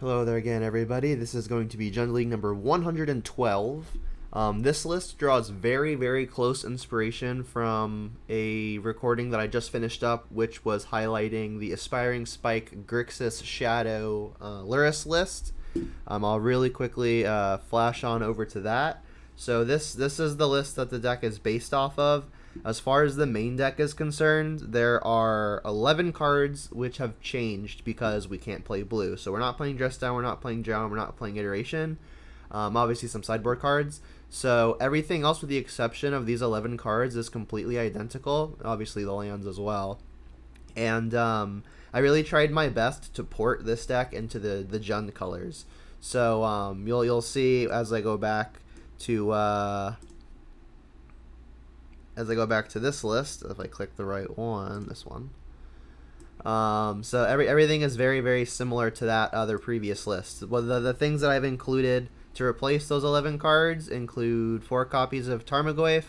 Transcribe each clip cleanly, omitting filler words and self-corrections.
Hello there again, everybody. This is going to be Gen League number 112. This list draws very, very close inspiration from a recording that I just finished up, which was highlighting the Aspiring Spike Grixis Shadow Lurrus list. I'll really quickly flash on over to that. So this is the list that the deck is based off of. As far as the main deck is concerned, there are 11 cards which have changed because we can't play blue. So we're not playing Dress Down, we're not playing Drown, we're not playing Iteration. Obviously some sideboard cards. So everything else with the exception of these 11 cards is completely identical. Obviously the lands as well. And I really tried my best to port this deck into the Jund colors. So you'll see as I go back to this list, if I click the right one, this one. So everything is very, very similar to that other previous list. Well, the things that I've included to replace those 11 cards include 4 copies of Tarmogoyf,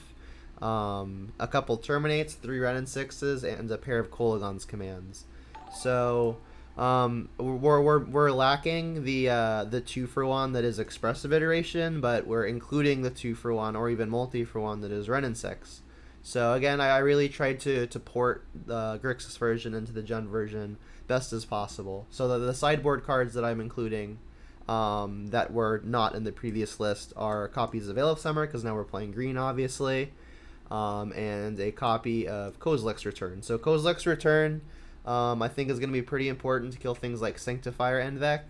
a couple Terminates, 3 Ren and 6s, and a pair of Kolaghan's commands. So we're lacking the 2-for-1 that is Expressive Iteration, but we're including the 2-for-1 or even multi-for-1 that is Ren and 6. So again, I really tried to port the Grixis version into the Jund version best as possible. So the sideboard cards that I'm including that were not in the previous list are copies of Veil of Summer, because now we're playing green, obviously, and a copy of Kozilek's Return. So Kozilek's Return, I think, is going to be pretty important to kill things like Sanctifier and Vec.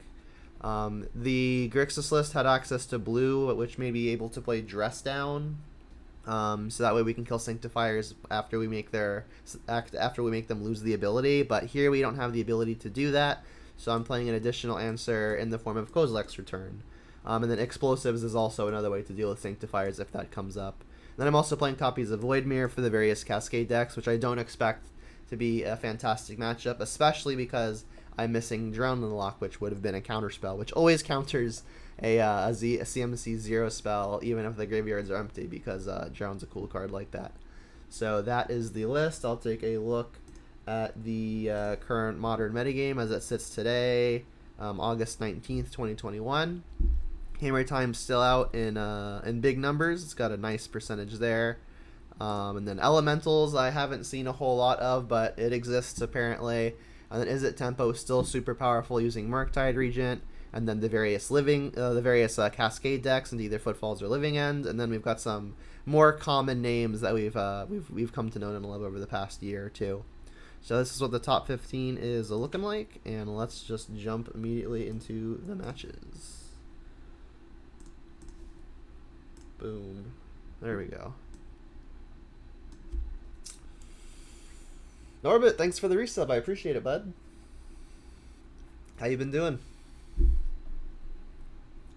The Grixis list had access to blue, which may be able to play Dress Down. So that way we can kill Sanctifiers after we make them lose the ability. But here we don't have the ability to do that, so I'm playing an additional answer in the form of Kozilek's Return. And then Explosives is also another way to deal with Sanctifiers if that comes up. And then I'm also playing copies of Voidmere for the various Cascade decks, which I don't expect to be a fantastic matchup, especially because I'm missing Drown in the Lock, which would have been a counterspell, which always counters a CMC 0 spell, even if the graveyards are empty, because Drown's a cool card like that. So that is the list. I'll take a look at the current Modern metagame as it sits today, August 19th, 2021. Hammer Time's still out in big numbers. It's got a nice percentage there. And then Elementals I haven't seen a whole lot of, but it exists apparently. And then Is It Tempo still super powerful using Murktide Regent. And then the various Cascade decks into either Footfalls or Living End. And then we've got some more common names that we've come to know and love over the past year or two. So this is what the top 15 is looking like, and let's just jump immediately into the matches. Boom. There we go. Norbit, thanks for the resub. I appreciate it, bud. How you been doing?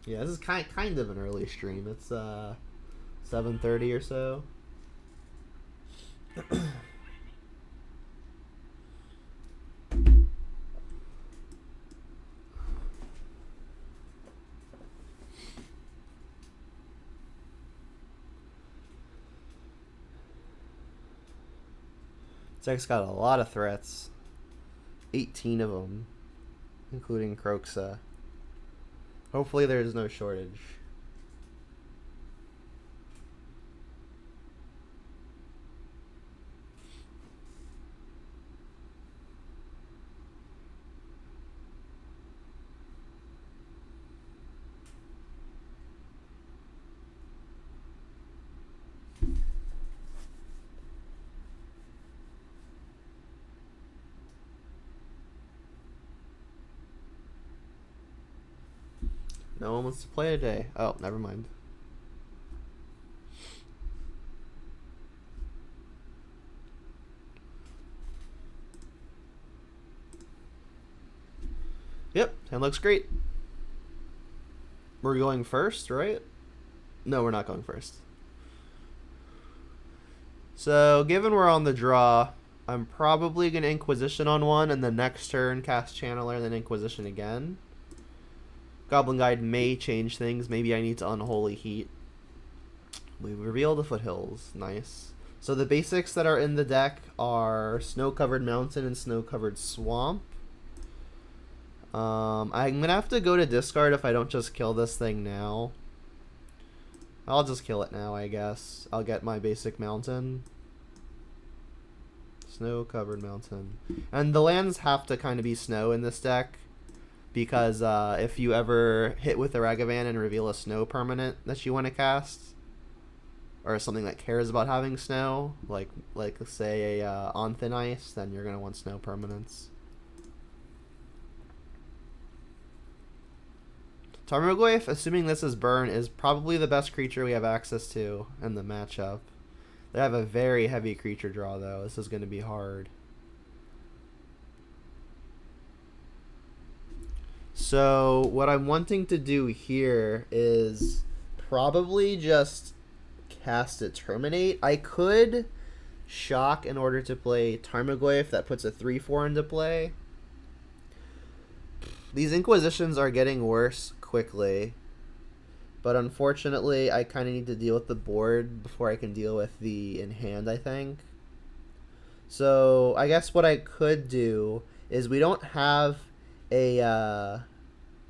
Yeah, this is kind of an early stream. It's 7:30 or so. Deck's got a lot of threats. 18 of them, including Kroxa. Hopefully there's no shortage. No one wants to play today. Oh, never mind. Yep, hand looks great. We're going first, right? No, we're not going first. So, given we're on the draw, I'm probably going to Inquisition on one, and the next turn cast Channeler, and then Inquisition again. Goblin Guide may change things. Maybe I need to Unholy Heat. We reveal the Foothills. Nice. So the basics that are in the deck are Snow-Covered Mountain and Snow-Covered Swamp. I'm gonna have to go to discard if I don't just kill this thing now. I'll just kill it now, I guess. I'll get my basic mountain. Snow-covered mountain. And the lands have to kind of be snow in this deck, because if you ever hit with a Ragavan and reveal a snow permanent that you want to cast, or something that cares about having snow, like say a On Thin Ice, then you're going to want snow permanents. Tarmogoyf, assuming this is burn, is probably the best creature we have access to in the matchup. They have a very heavy creature draw, though. This is going to be hard. So what I'm wanting to do here is probably just cast a Terminate. I could shock in order to play Tarmogoyf. That puts a 3/4 into play. These Inquisitions are getting worse quickly, but unfortunately I kind of need to deal with the board before I can deal with the in hand, I think. So I guess what I could do is, we don't have a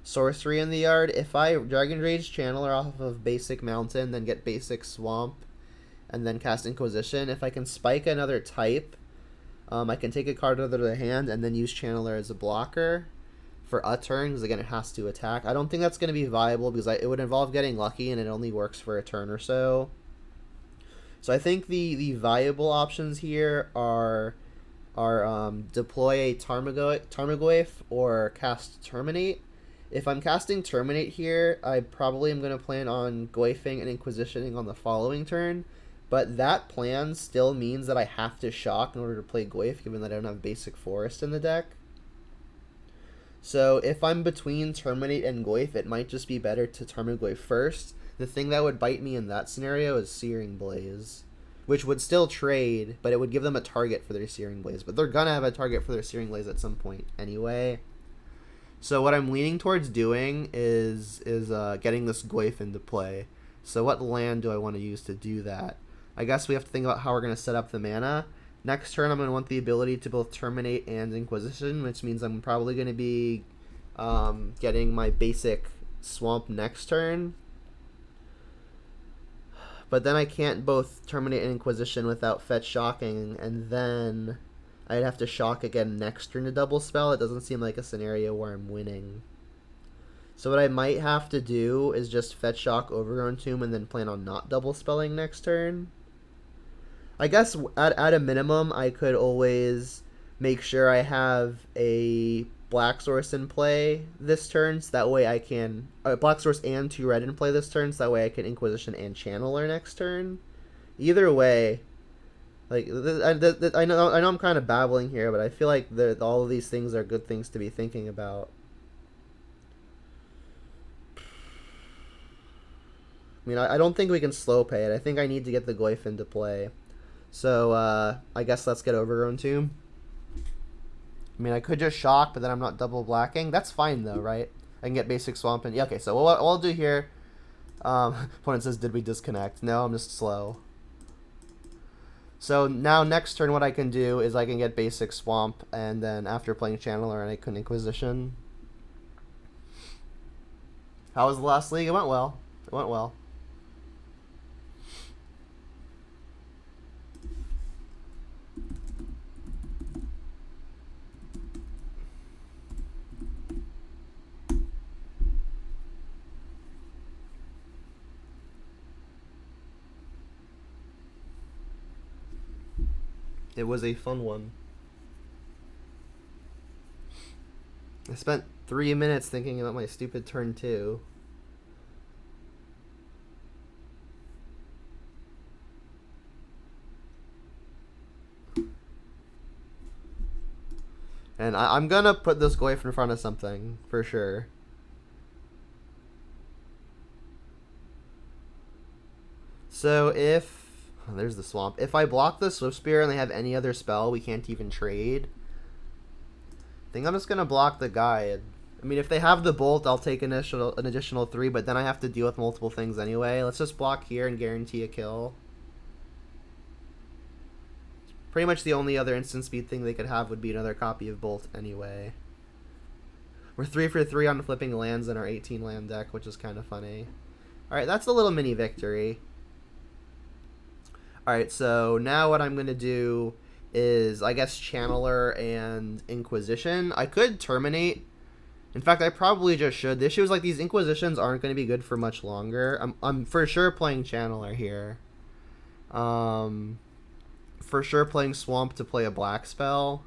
sorcery in the yard. If I Dragon Rage Channeler off of basic mountain, then get basic swamp, and then cast Inquisition, if I can spike another type, I can take a card out of the hand and then use Channeler as a blocker for a turn, because again it has to attack. I don't think that's going to be viable, because it would involve getting lucky, and it only works for a turn or so. So I think the viable options here are deploy a Tarmogoyf or cast Terminate. If I'm casting Terminate here, I probably am going to plan on Goyfing and Inquisitioning on the following turn, but that plan still means that I have to shock in order to play Goyf, given that I don't have basic forest in the deck. So if I'm between Terminate and Goyf, it might just be better to Tarmogoyf first. The thing that would bite me in that scenario is Searing Blaze, which would still trade, but it would give them a target for their Searing Blaze. But they're going to have a target for their Searing Blaze at some point anyway. So what I'm leaning towards doing is getting this Goyf into play. So what land do I want to use to do that? I guess we have to think about how we're going to set up the mana. Next turn, I'm going to want the ability to both Terminate and Inquisition, which means I'm probably going to be getting my basic Swamp next turn. But then I can't both Terminate and Inquisition without fetch shocking, and then I'd have to shock again next turn to double spell. It doesn't seem like a scenario where I'm winning. So what I might have to do is just fetch shock Overgrown Tomb and then plan on not double spelling next turn. I guess at a minimum, I could always make sure I have a Black Source in play this turn, so that way I can Black Source and 2 red in play this turn, so that way I can Inquisition and Channeler next turn. Either way, like I know I'm kind of babbling here, but I feel like all of these things are good things to be thinking about. I mean, I don't think we can slow pay it. I think I need to get the Goyf into play. So, I guess let's get Overgrown Tomb. I mean, I could just shock, but then I'm not double blacking. That's fine, though, right? I can get basic swamp and... Yeah, okay, so what I'll do here... opponent says, did we disconnect? No, I'm just slow. So, now next turn what I can do is I can get basic swamp, and then after playing Channeler, and I can Inquisition. How was the last league? It went well. It went well. It was a fun one. I spent 3 minutes thinking about my stupid turn 2. And I'm gonna put this Goyf in front of something, for sure. So if... Oh, there's the swamp. If I block the Swift Spear and they have any other spell, we can't even trade. I think I'm just going to block the Guide. I mean, if they have the Bolt, I'll take an additional 3, but then I have to deal with multiple things anyway. Let's just block here and guarantee a kill. Pretty much the only other instant speed thing they could have would be another copy of Bolt anyway. We're 3 for 3 on flipping lands in our 18 land deck, which is kind of funny. Alright, that's a little mini victory. Alright, so now what I'm going to do is, I guess, Channeler and Inquisition. I could Terminate. In fact, I probably just should. The issue is, like, these Inquisitions aren't going to be good for much longer. I'm for sure playing Channeler here. For sure playing Swamp to play a black spell.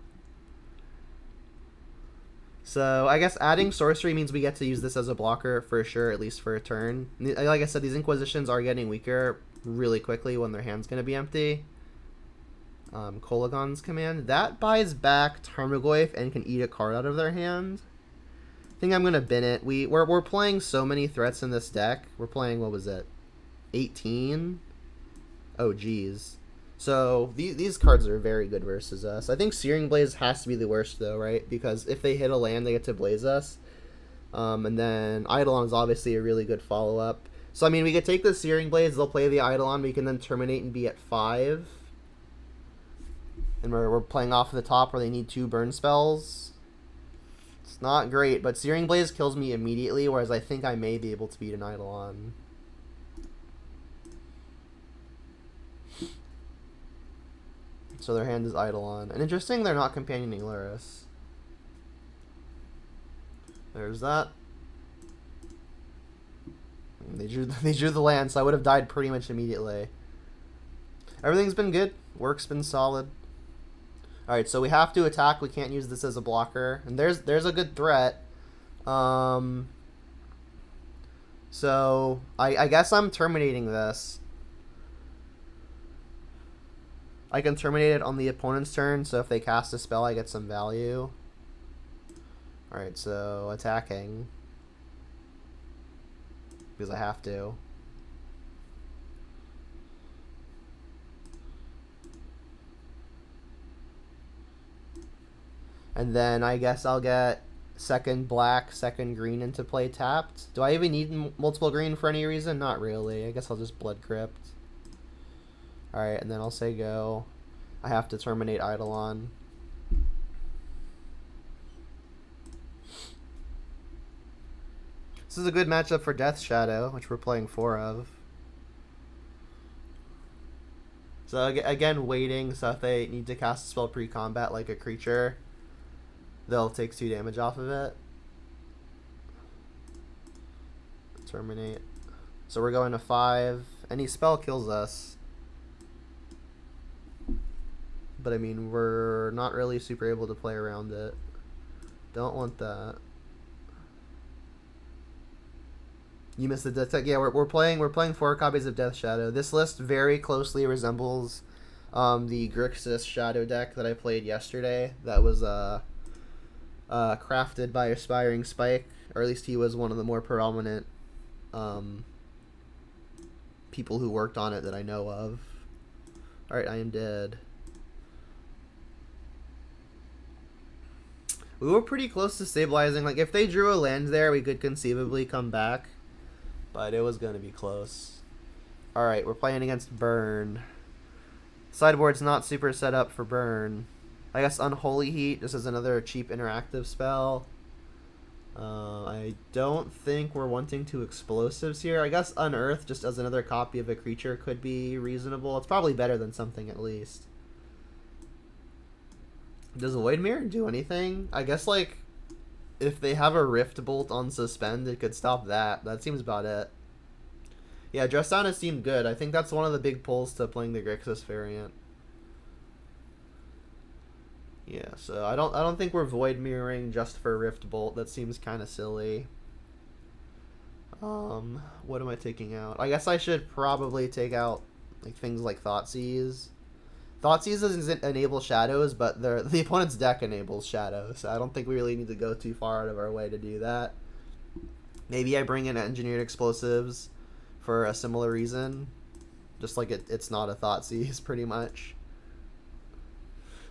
So, I guess adding Sorcery means we get to use this as a blocker for sure, at least for a turn. Like I said, these Inquisitions are getting weaker really quickly when their hand's going to be empty. Kolagon's Command. That buys back Tarmogoyf and can eat a card out of their hand. I think I'm going to bin it. We're playing so many threats in this deck. We're playing, what was it? 18? Oh, geez. So, these cards are very good versus us. I think Searing Blaze has to be the worst, though, right? Because if they hit a land, they get to Blaze us. And then Eidolon is obviously a really good follow-up. So, I mean, we could take the Searing Blaze, they'll play the Eidolon, we can then Terminate and be at 5. And we're playing off the top where they need 2 burn spells. It's not great, but Searing Blaze kills me immediately, whereas I think I may be able to beat an Eidolon. So their hand is Eidolon. And interesting, they're not companioning Lurrus. There's that. They drew the land, so I would have died pretty much immediately. Everything's been good. Work's been solid. Alright, so we have to attack. We can't use this as a blocker. And there's a good threat. So I guess I'm terminating this. I can terminate it on the opponent's turn, so if they cast a spell, I get some value. Alright, so attacking. Because I have to. And then I guess I'll get second black, second green into play tapped. Do I even need multiple green for any reason? Not really. I guess I'll just Blood Crypt. Alright, and then I'll say go. I have to terminate Eidolon. This is a good matchup for Death Shadow, which we're playing 4 of. So again, waiting, so if they need to cast a spell pre-combat like a creature, they'll take 2 damage off of it. Terminate. So we're going to 5. Any spell kills us. But I mean, we're not really super able to play around it. Don't want that. You missed the Death Tech. Yeah, we're playing 4 copies of Death Shadow. This list very closely resembles the Grixis Shadow deck that I played yesterday. That was crafted by Aspiring Spike, or at least he was one of the more prominent people who worked on it that I know of. Alright, I am dead. We were pretty close to stabilizing. Like, if they drew a land there, we could conceivably come back. But it was going to be close. Alright, we're playing against Burn. Sideboard's not super set up for Burn. I guess Unholy Heat, this is another cheap interactive spell. I don't think we're wanting to explosives here. I guess Unearth, just as another copy of a creature, could be reasonable. It's probably better than something at least. Does Void Mirror do anything? I guess, like, if they have a Rift Bolt on Suspend, it could stop that. That seems about it. Yeah, Dress Down has seemed good. I think that's one of the big pulls to playing the Grixis variant. Yeah, so I don't think we're Void Mirroring just for Rift Bolt. That seems kind of silly. What am I taking out? I guess I should probably take out like things like Thoughtseize. Thoughtseize doesn't enable shadows, but the opponent's deck enables shadows, so I don't think we really need to go too far out of our way to do that. Maybe I bring in Engineered Explosives for a similar reason. Just like it's not a Thoughtseize, pretty much.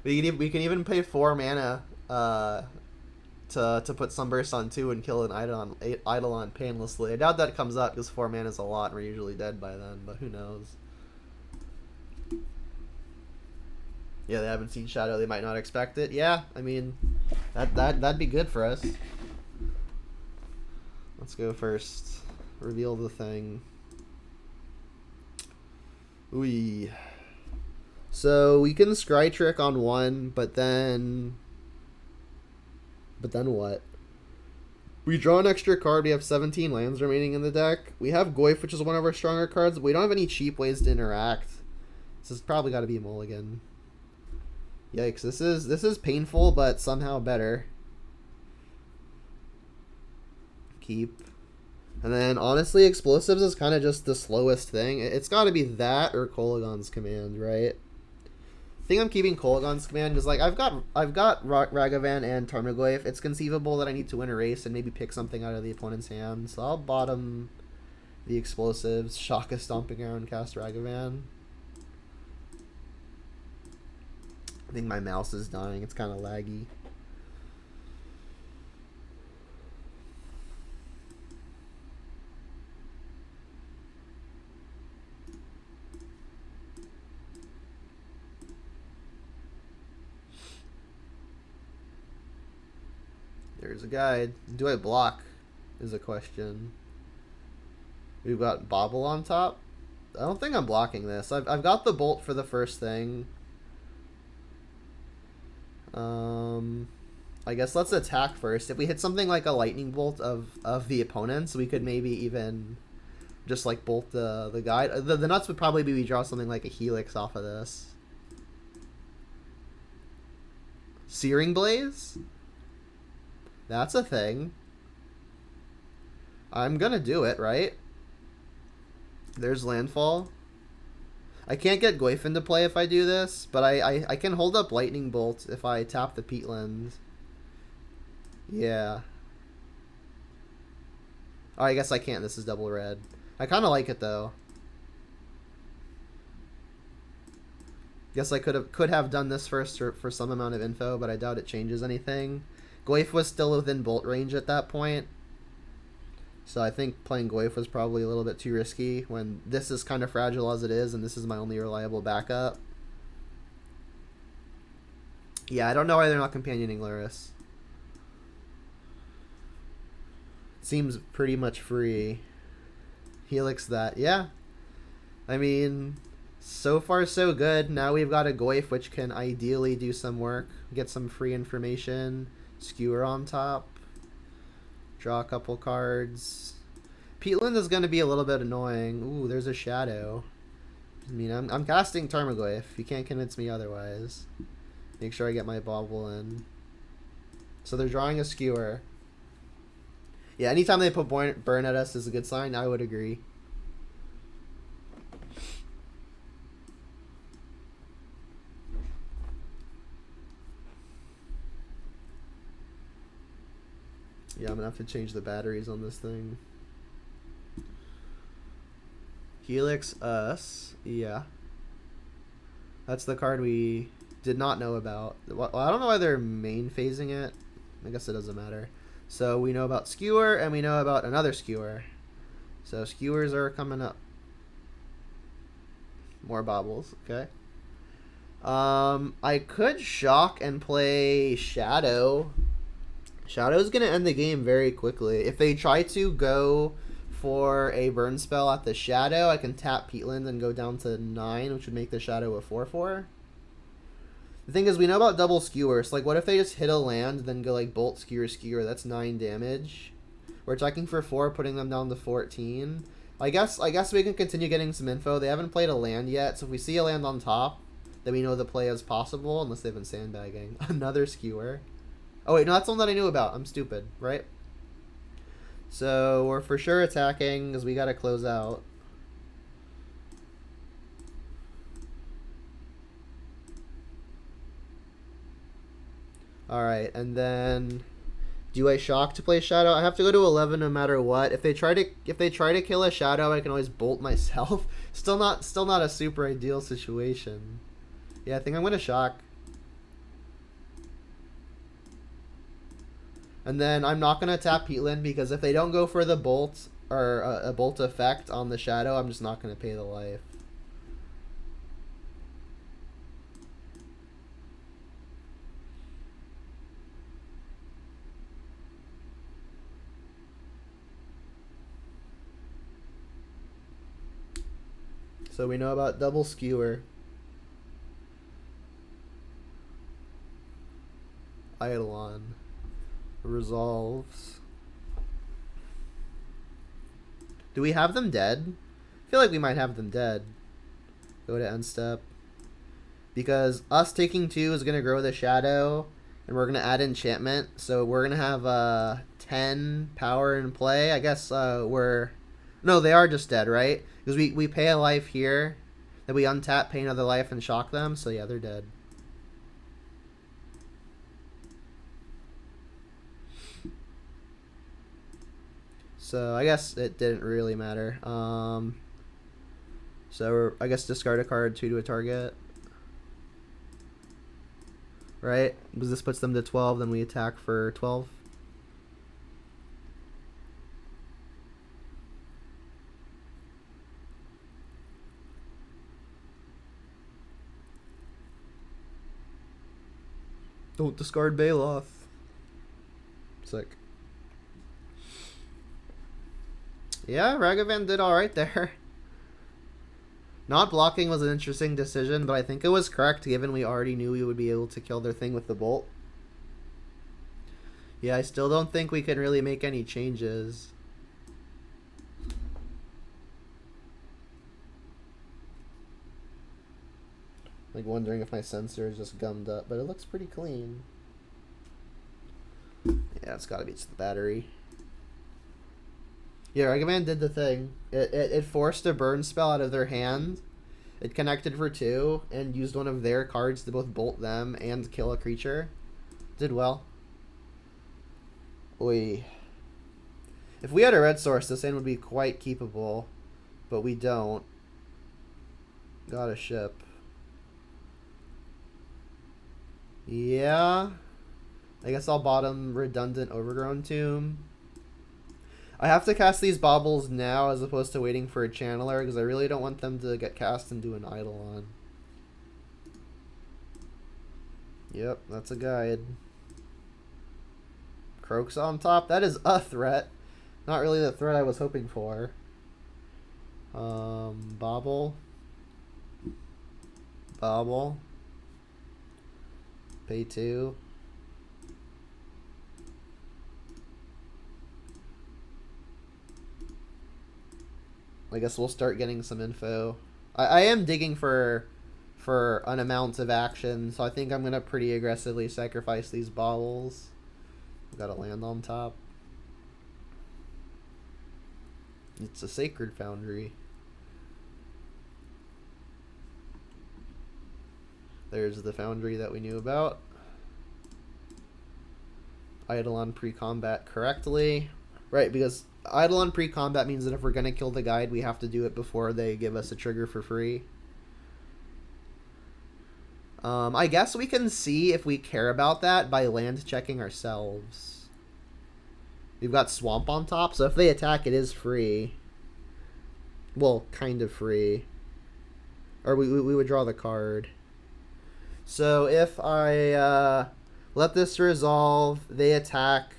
We can even pay 4 mana to put Sunburst on 2 and kill an Eidolon painlessly. I doubt that comes up because 4 mana is a lot and we're usually dead by then, but who knows. Yeah, they haven't seen Shadow. They might not expect it. Yeah, I mean, that'd be good for us. Let's go first. Reveal the thing. Ooh. So we can scry trick on one, but then what? We draw an extra card. We have 17 lands remaining in the deck. We have Goyf, which is one of our stronger cards, but we don't have any cheap ways to interact. This has probably got to be a mulligan. Yikes! This is painful, but somehow better. Keep. And then, honestly, Explosives is kind of just the slowest thing. It's got to be that or Kolaghan's Command, right? I think I'm keeping Kolaghan's Command because, like, I've got Ragavan and Tarmogoyf. It's conceivable that I need to win a race and maybe pick something out of the opponent's hand. So I'll bottom the Explosives, Shaka Stomping Ground, cast Ragavan. I think my mouse is dying. It's kind of laggy. There's a guide. Do I block? Is a question. We've got Bobble on top. I don't think I'm blocking this. I've got the Bolt for the first thing. I guess let's attack first. If we hit something like a Lightning Bolt of the opponents, we could maybe even just like bolt the guide. The nuts would probably be we draw something like a Helix off of this. Searing Blaze? That's a thing. I'm gonna do it, right? There's Landfall. I can't get Goyf into play if I do this, but I can hold up Lightning Bolt if I tap the Peatland. Yeah. Oh, I guess I can't. This is double red. I kind of like it, though. Guess I could have done this first for some amount of info, but I doubt it changes anything. Goyf was still within Bolt range at that point. So I think playing Goyf was probably a little bit too risky when this is kind of fragile as it is, and this is my only reliable backup. Yeah, I don't know why they're not companioning Lurrus. Seems pretty much free. Helix that. Yeah. I mean, so far so good. Now we've got a Goyf which can ideally do some work. Get some free information. Skewer on top. Draw a couple cards. Peatland is going to be a little bit annoying. Ooh, there's a Shadow. I mean, I'm casting Tarmogoyf. You can't convince me otherwise. Make sure I get my Bobble in. So they're drawing a Skewer. Yeah, anytime they put Burn at us is a good sign. I would agree. Yeah, I'm gonna have to change the batteries on this thing. Helix us. Yeah. That's the card we did not know about. Well, I don't know why they're main phasing it. I guess it doesn't matter. So we know about Skewer, and we know about another Skewer. So Skewers are coming up. More Bobbles, okay. I could Shock and play Shadow. Shadow's going to end the game very quickly. If they try to go for a burn spell at the Shadow, I can tap Peatland and go down to 9, which would make the Shadow a 4/4. The thing is, we know about double Skewer. So, like, what if they just hit a land, then go, like, Bolt, Skewer, Skewer? That's 9 damage. We're attacking for 4, putting them down to 14. I guess we can continue getting some info. They haven't played a land yet, so if we see a land on top, then we know the play is possible, unless they've been sandbagging. Another Skewer. Oh, wait, no, that's the one that I knew about. I'm stupid, right? So, we're for sure attacking, because we got to close out. Alright, and then... do I Shock to play Shadow? I have to go to 11 no matter what. If they try to kill a Shadow, I can always Bolt myself. Still not a super ideal situation. Yeah, I think I'm going to Shock. And then I'm not going to tap Peatland because if they don't go for the Bolt or a Bolt effect on the Shadow, I'm just not going to pay the life. So we know about double skewer. Eidolon resolves. Do we have them dead? I feel like we might have them dead. Go to end step. Because us taking 2 is going to grow the shadow, and we're going to add enchantment. So we're going to have 10 power in play. I guess we're... No, they are just dead, right? Because we pay a life here, then we untap, pay another life, and shock them. So yeah, they're dead. So I guess it didn't really matter. So I guess discard a card 2 to a target. Right? Because this puts them to 12, then we attack for 12. Don't discard Baloth. Sick. Yeah, Ragavan did alright there. Not blocking was an interesting decision, but I think it was correct given we already knew we would be able to kill their thing with the bolt. Yeah, I still don't think we can really make any changes. Like wondering if my sensor is just gummed up, but it looks pretty clean. Yeah, it's gotta be just the battery. Yeah, Ragavan did the thing. It forced a burn spell out of their hand. It connected for 2 and used one of their cards to both bolt them and kill a creature. Did well. Oi. If we had a red source, this hand would be quite keepable, but we don't. Got a ship. Yeah. I guess I'll bottom redundant Overgrown Tomb. I have to cast these baubles now as opposed to waiting for a channeler because I really don't want them to get cast and do an Eidolon. Yep, that's a guide. Croaks on top. That is a threat. Not really the threat I was hoping for. Bauble. Bauble. Pay 2. I guess we'll start getting some info. I am digging for an amount of action, so I think I'm gonna pretty aggressively sacrifice these baubles. We've got to land on top. It's a Sacred Foundry. There's the foundry that we knew about. Eidolon pre-combat correctly. Right, because Eidolon pre-combat means that if we're going to kill the guide, we have to do it before they give us a trigger for free. I guess we can see if we care about that by land checking ourselves. We've got Swamp on top, so if they attack, it is free. Well, kind of free. Or we would draw the card. So if I let this resolve, they attack,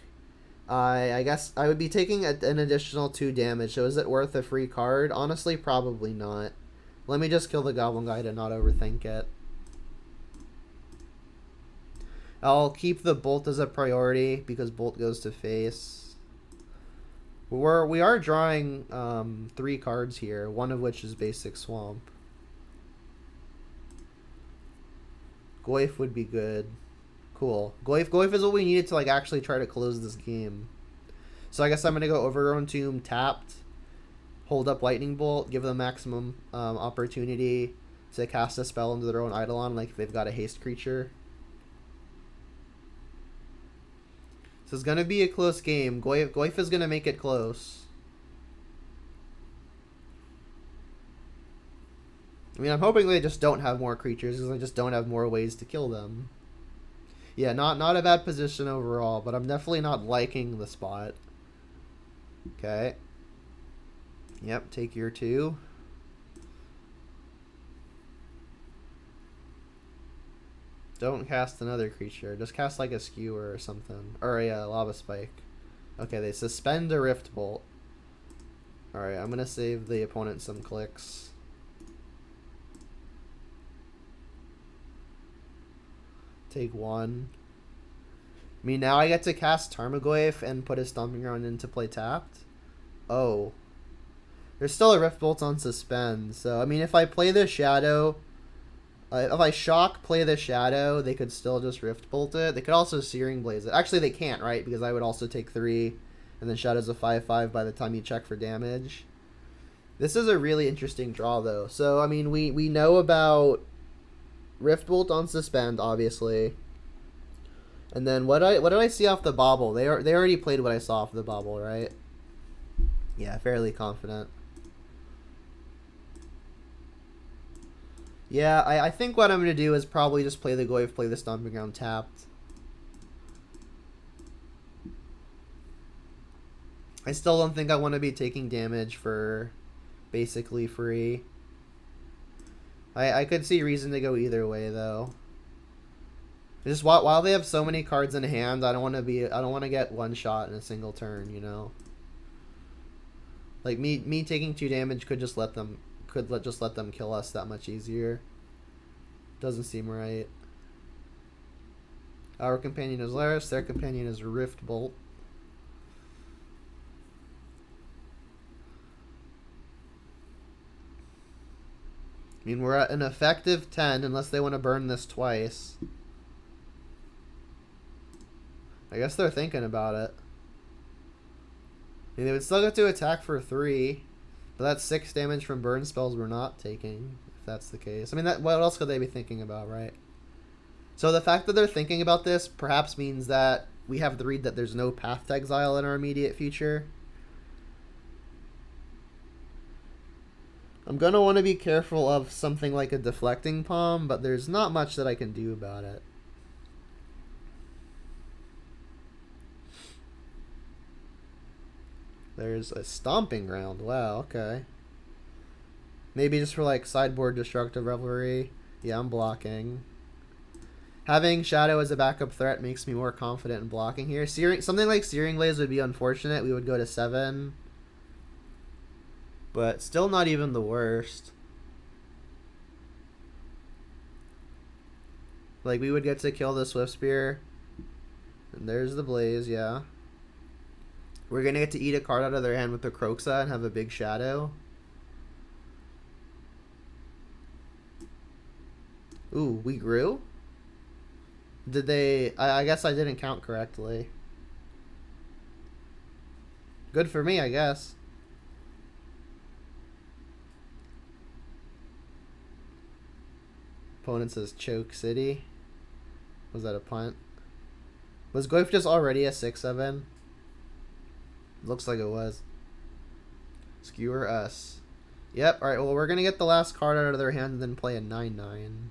I guess I would be taking an additional 2 damage. So is it worth a free card? Honestly, probably not. Let me just kill the Goblin Guide and not overthink it. I'll keep the Bolt as a priority because Bolt goes to face. We are drawing 3 cards here, one of which is basic Swamp. Goyf would be good. Cool. Goyf is what we needed to like actually try to close this game. So I guess I'm going to go Overgrown Tomb tapped. Hold up Lightning Bolt. Give them maximum opportunity to cast a spell into their own Eidolon, like if they've got a haste creature. So it's going to be a close game. Goyf is going to make it close. I mean, I'm hoping they just don't have more creatures because I just don't have more ways to kill them. Yeah, not a bad position overall, but I'm definitely not liking the spot. Okay. Yep, take your 2. Don't cast another creature. Just cast like a Skewer or something. Or a Lava Spike. Okay, they suspend a Rift Bolt. Alright, I'm going to save the opponent some clicks. Take 1. I mean, now I get to cast Tarmogoyf and put a Stomping Ground into play tapped. Oh. There's still a Rift Bolt on suspend. So, I mean, if I play the Shadow... if I shock, play the Shadow, they could still just Rift Bolt it. They could also Searing Blaze it. Actually, they can't, right? Because I would also take 3, and then Shadow's a 5/5 by the time you check for damage. This is a really interesting draw, though. So, I mean, we know about Rift Bolt on suspend, obviously. And then what did I see off the bobble? They already played what I saw off the bobble, right? Yeah, fairly confident. Yeah, I think what I'm going to do is probably just play the Goyf, play the Stomping Ground tapped. I still don't think I want to be taking damage for basically free. I could see reason to go either way, though. Just while they have so many cards in hand, I don't want to get one shot in a single turn, you know. Like me taking 2 damage could just let them kill us that much easier. Doesn't seem right. Our companion is Lurrus, their companion is Rift Bolt. I mean, we're at an effective 10 unless they want to burn this twice. I guess they're thinking about it. I mean, they would still get to attack for 3, but that's 6 damage from burn spells we're not taking, if that's the case. I mean, what else could they be thinking about, right? So the fact that they're thinking about this perhaps means that we have the read that there's no Path to Exile in our immediate future. I'm going to want to be careful of something like a Deflecting Palm, but there's not much that I can do about it. There's a Stomping Ground. Wow, okay. Maybe just for like sideboard Destructive Revelry. Yeah, I'm blocking. Having Shadow as a backup threat makes me more confident in blocking here. Something like Searing Blaze would be unfortunate. We would go to 7. But still not even the worst. Like, we would get to kill the Swift Spear. And there's the Blaze, yeah. We're going to get to eat a card out of their hand with the Kroxa and have a big Shadow. Ooh, we grew? Did they... I guess I didn't count correctly. Good for me, I guess. Opponent says Choke City. Was that a punt? Was Goyf just already a 6/7? Looks like it was. Skewer us. Yep, alright, well, we're going to get the last card out of their hand and then play a 9/9.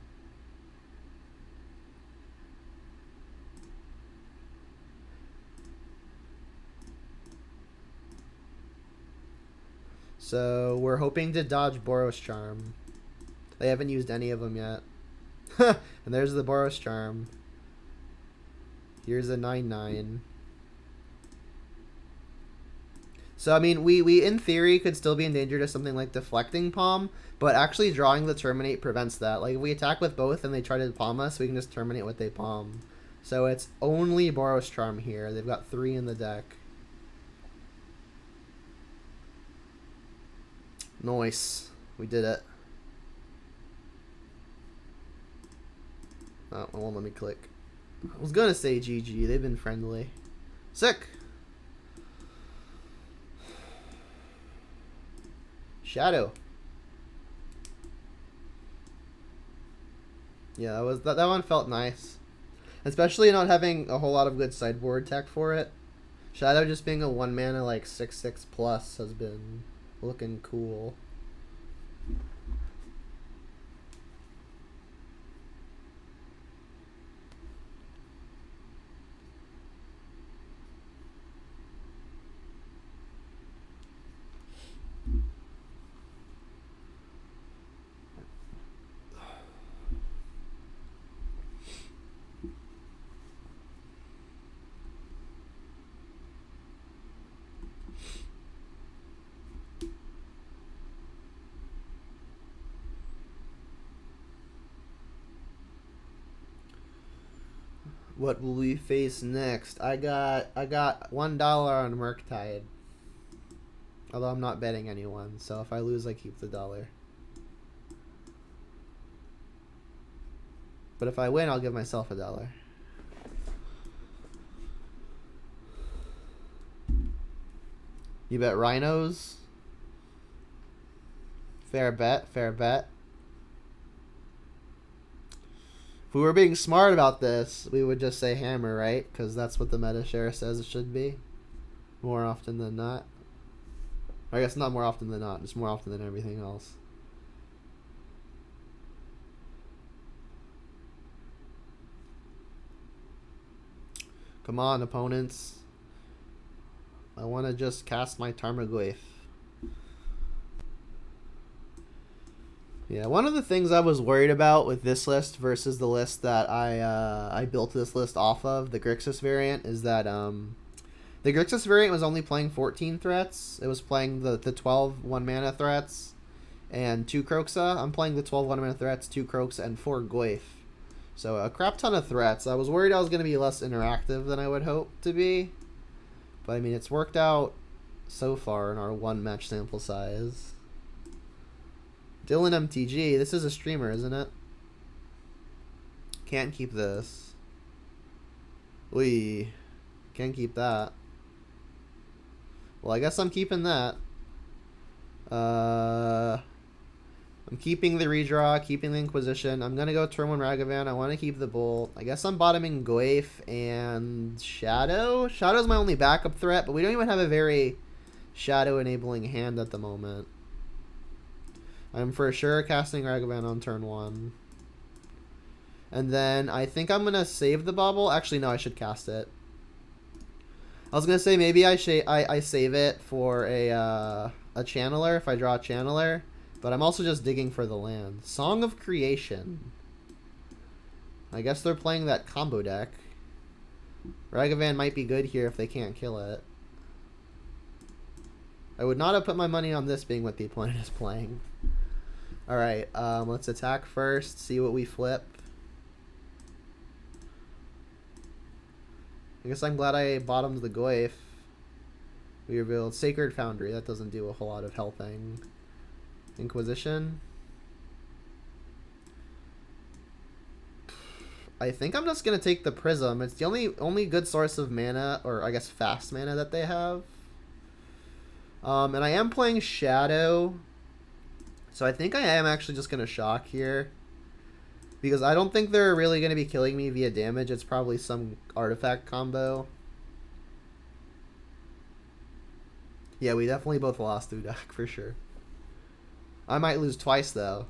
So, we're hoping to dodge Boros Charm. They haven't used any of them yet. And there's the Boros Charm. Here's a 9/9. So, I mean, we in theory could still be in danger to something like Deflecting Palm, but actually drawing the Terminate prevents that. Like, if we attack with both and they try to palm us, we can just terminate what they palm. So it's only Boros Charm here. They've got 3 in the deck. Nice. We did it. Oh, it won't let me click. I was gonna say GG. They've been friendly. Sick. Shadow. Yeah, that one felt nice. Especially not having a whole lot of good sideboard tech for it. Shadow just being a 1 mana like 6/6 plus has been looking cool. What will we face next? I got $1 on Murktide. Although I'm not betting anyone, so if I lose, I keep the dollar. But if I win, I'll give myself $1. You bet rhinos. Fair bet, fair bet. If we were being smart about this, we would just say hammer, right? Because that's what the meta share says it should be. More often than not. I guess not more often than not, just more often than everything else. Come on, opponents. I want to just cast my Tarmogoyf. Yeah, one of the things I was worried about with this list versus the list that I built this list off of, the Grixis variant, is that the Grixis variant was only playing 14 threats. It was playing the 12 1-mana threats and 2 Kroxa. I'm playing the 12 1-mana threats, 2 Kroxa, and 4 Goyf. So a crap ton of threats. I was worried I was going to be less interactive than I would hope to be. But I mean, it's worked out so far in our 1 match sample size. Dylan MTG, this is a streamer, isn't it? Can't keep this. We can't keep that. Well, I guess I'm keeping that. I'm keeping the redraw, keeping the Inquisition. I'm gonna go turn 1 Ragavan. I want to keep the Bolt. I guess I'm bottoming Goyf and Shadow. Shadow's my only backup threat, but we don't even have a very Shadow-enabling hand at the moment. I'm for sure casting Ragavan on turn 1. And then I think I'm going to save the bauble. Actually, no, I should cast it. I was going to say maybe I save it for a channeler if I draw a channeler. But I'm also just digging for the land. Song of Creation. I guess they're playing that combo deck. Ragavan might be good here if they can't kill it. I would not have put my money on this being what the opponent is playing. Alright, let's attack first, see what we flip. I guess I'm glad I bottomed the Goyf. We revealed Sacred Foundry. That doesn't do a whole lot of helping. Inquisition. I think I'm just going to take the Prism. It's the only good source of mana, or I guess fast mana that they have. And I am playing Shadow. So I think I am actually just going to shock here. Because I don't think they're really going to be killing me via damage. It's probably some artifact combo. Yeah, we definitely both lost Udak for sure. I might lose twice though.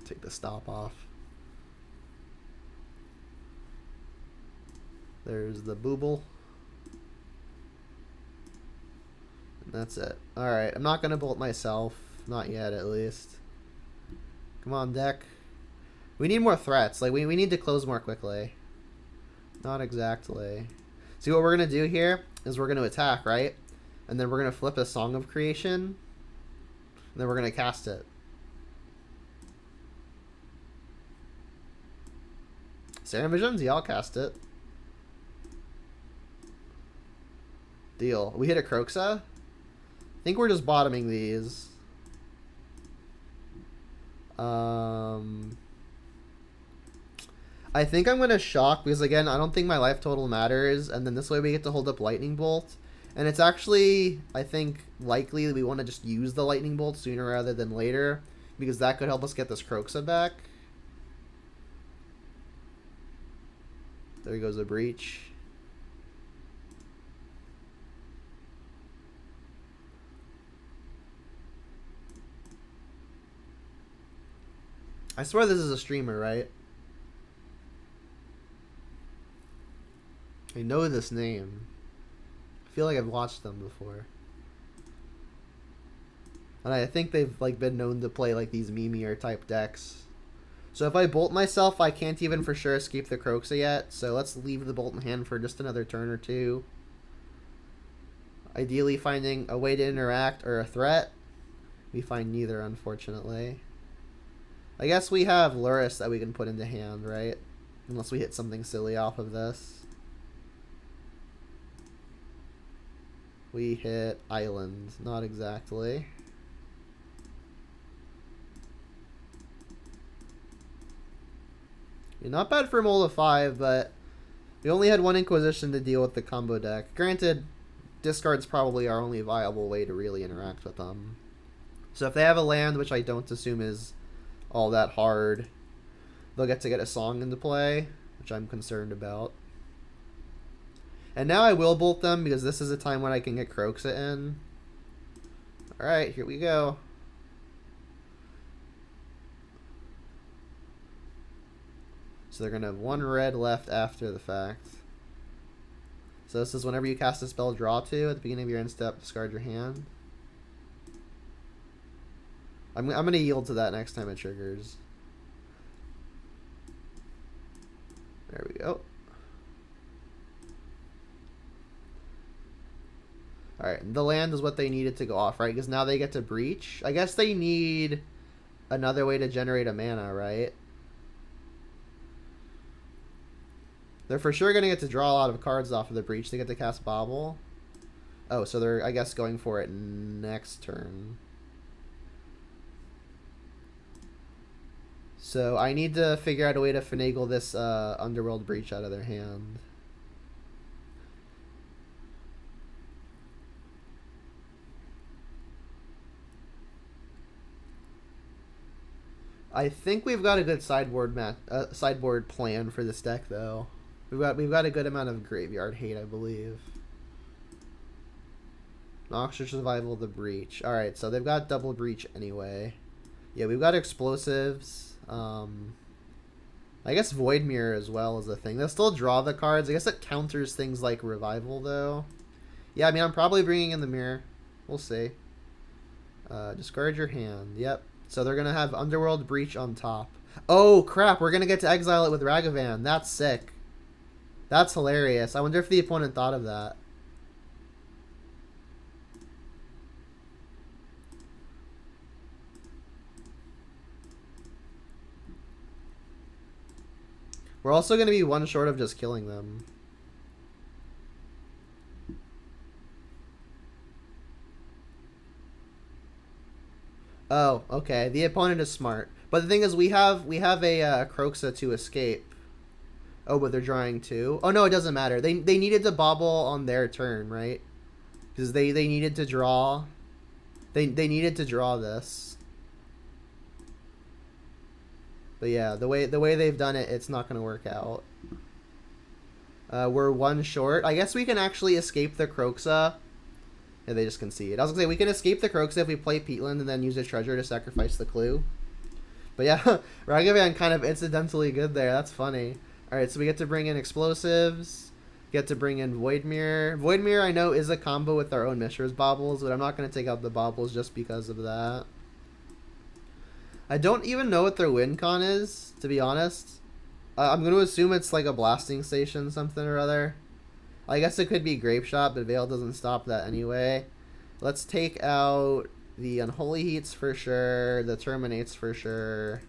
Take the stop off. There's the booble. And that's it. Alright, I'm not going to bolt myself. Not yet, at least. Come on, deck. We need more threats. Like, we need to close more quickly. Not exactly. See, what we're going to do here is we're going to attack, right? And then we're going to flip a Song of Creation. And then we're going to cast it. Serum Visions? Yeah, I'll cast it. Deal. We hit a Kroxa? I think we're just bottoming these. I think I'm going to shock because, again, I don't think my life total matters. And then this way we get to hold up Lightning Bolt. And it's actually, I think, likely that we want to just use the Lightning Bolt sooner rather than later. Because that could help us get this Kroxa back. There goes a Breach. I swear this is a streamer, right? I know this name. I feel like I've watched them before. And I think they've like been known to play like these Mimir type decks. So if I bolt myself, I can't even for sure escape the Kroxa yet. So let's leave the bolt in hand for just another turn or two. Ideally finding a way to interact or a threat. We find neither, unfortunately. I guess we have Lurrus that we can put into hand, right? Unless we hit something silly off of this. We hit Island. Not exactly. Yeah, not bad for Mold of 5, but we only had one Inquisition to deal with the combo deck. Granted, discard's probably our only viable way to really interact with them. So if they have a land, which I don't assume is all that hard, they'll get to get a song into play, which I'm concerned about. And now I will bolt them because this is a time when I can get Kroxa in. Alright, here we go. So they're going to have one red left after the fact. So this is whenever you cast a spell, draw 2 at the beginning of your end step, discard your hand. I'm going to yield to that next time it triggers. There we go. Alright, the land is what they needed to go off, right? Because now they get to breach. I guess they need another way to generate a mana, right? They're for sure going to get to draw a lot of cards off of the breach. They get to cast Bobble. Oh, so they're, I guess, going for it next turn. So I need to figure out a way to finagle this Underworld Breach out of their hand. I think we've got a good sideboard plan for this deck, though. We've got a good amount of graveyard hate, I believe. Noxious Survival, the Breach. Alright, so they've got double Breach anyway. Yeah, we've got explosives. I guess Void Mirror as well is a thing. They'll still draw the cards. I guess it counters things like Revival, though. Yeah, I mean, I'm probably bringing in the Mirror. We'll see. Discard your hand. Yep. So they're going to have Underworld Breach on top. Oh, crap. We're going to get to exile it with Ragavan. That's sick. That's hilarious. I wonder if the opponent thought of that. We're also going to be one short of just killing them. Oh, okay. The opponent is smart. But the thing is, we have a Kroxa to escape. Oh, but they're drawing 2. Oh, no, it doesn't matter. They needed to bobble on their turn, right? Because they needed to draw. They needed to draw this. But yeah, the way they've done it, it's not going to work out. We're one short. I guess we can actually escape the Kroxa. Yeah, they just concede. I was going to say, we can escape the Kroxa if we play Peatland and then use a treasure to sacrifice the clue. But yeah, Ragavan kind of incidentally good there. That's funny. Alright, so we get to bring in explosives. Get to bring in Void Mirror. Void Mirror, I know, is a combo with our own Mishra's Baubles, but I'm not going to take out the Baubles just because of that. I don't even know what their win con is, to be honest. I'm going to assume it's like a blasting station something or other. I guess it could be Grape Shot, but Veil doesn't stop that anyway. Let's take out the Unholy Heats for sure, the Terminates for sure.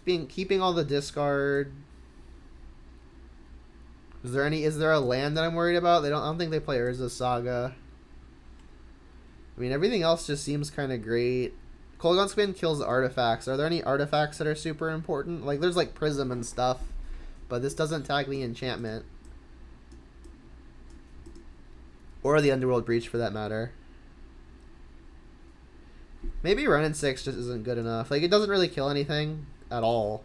Keeping all the discard. Is there a land that I'm worried about? I don't think they play Urza's Saga. I mean, everything else just seems kind of great. Kolaghan Spin kills artifacts. Are there any artifacts that are super important? Like, there's like Prism and stuff, but this doesn't tag the enchantment. Or the Underworld Breach, for that matter. Maybe Renin 6 just isn't good enough. Like, it doesn't really kill anything at all.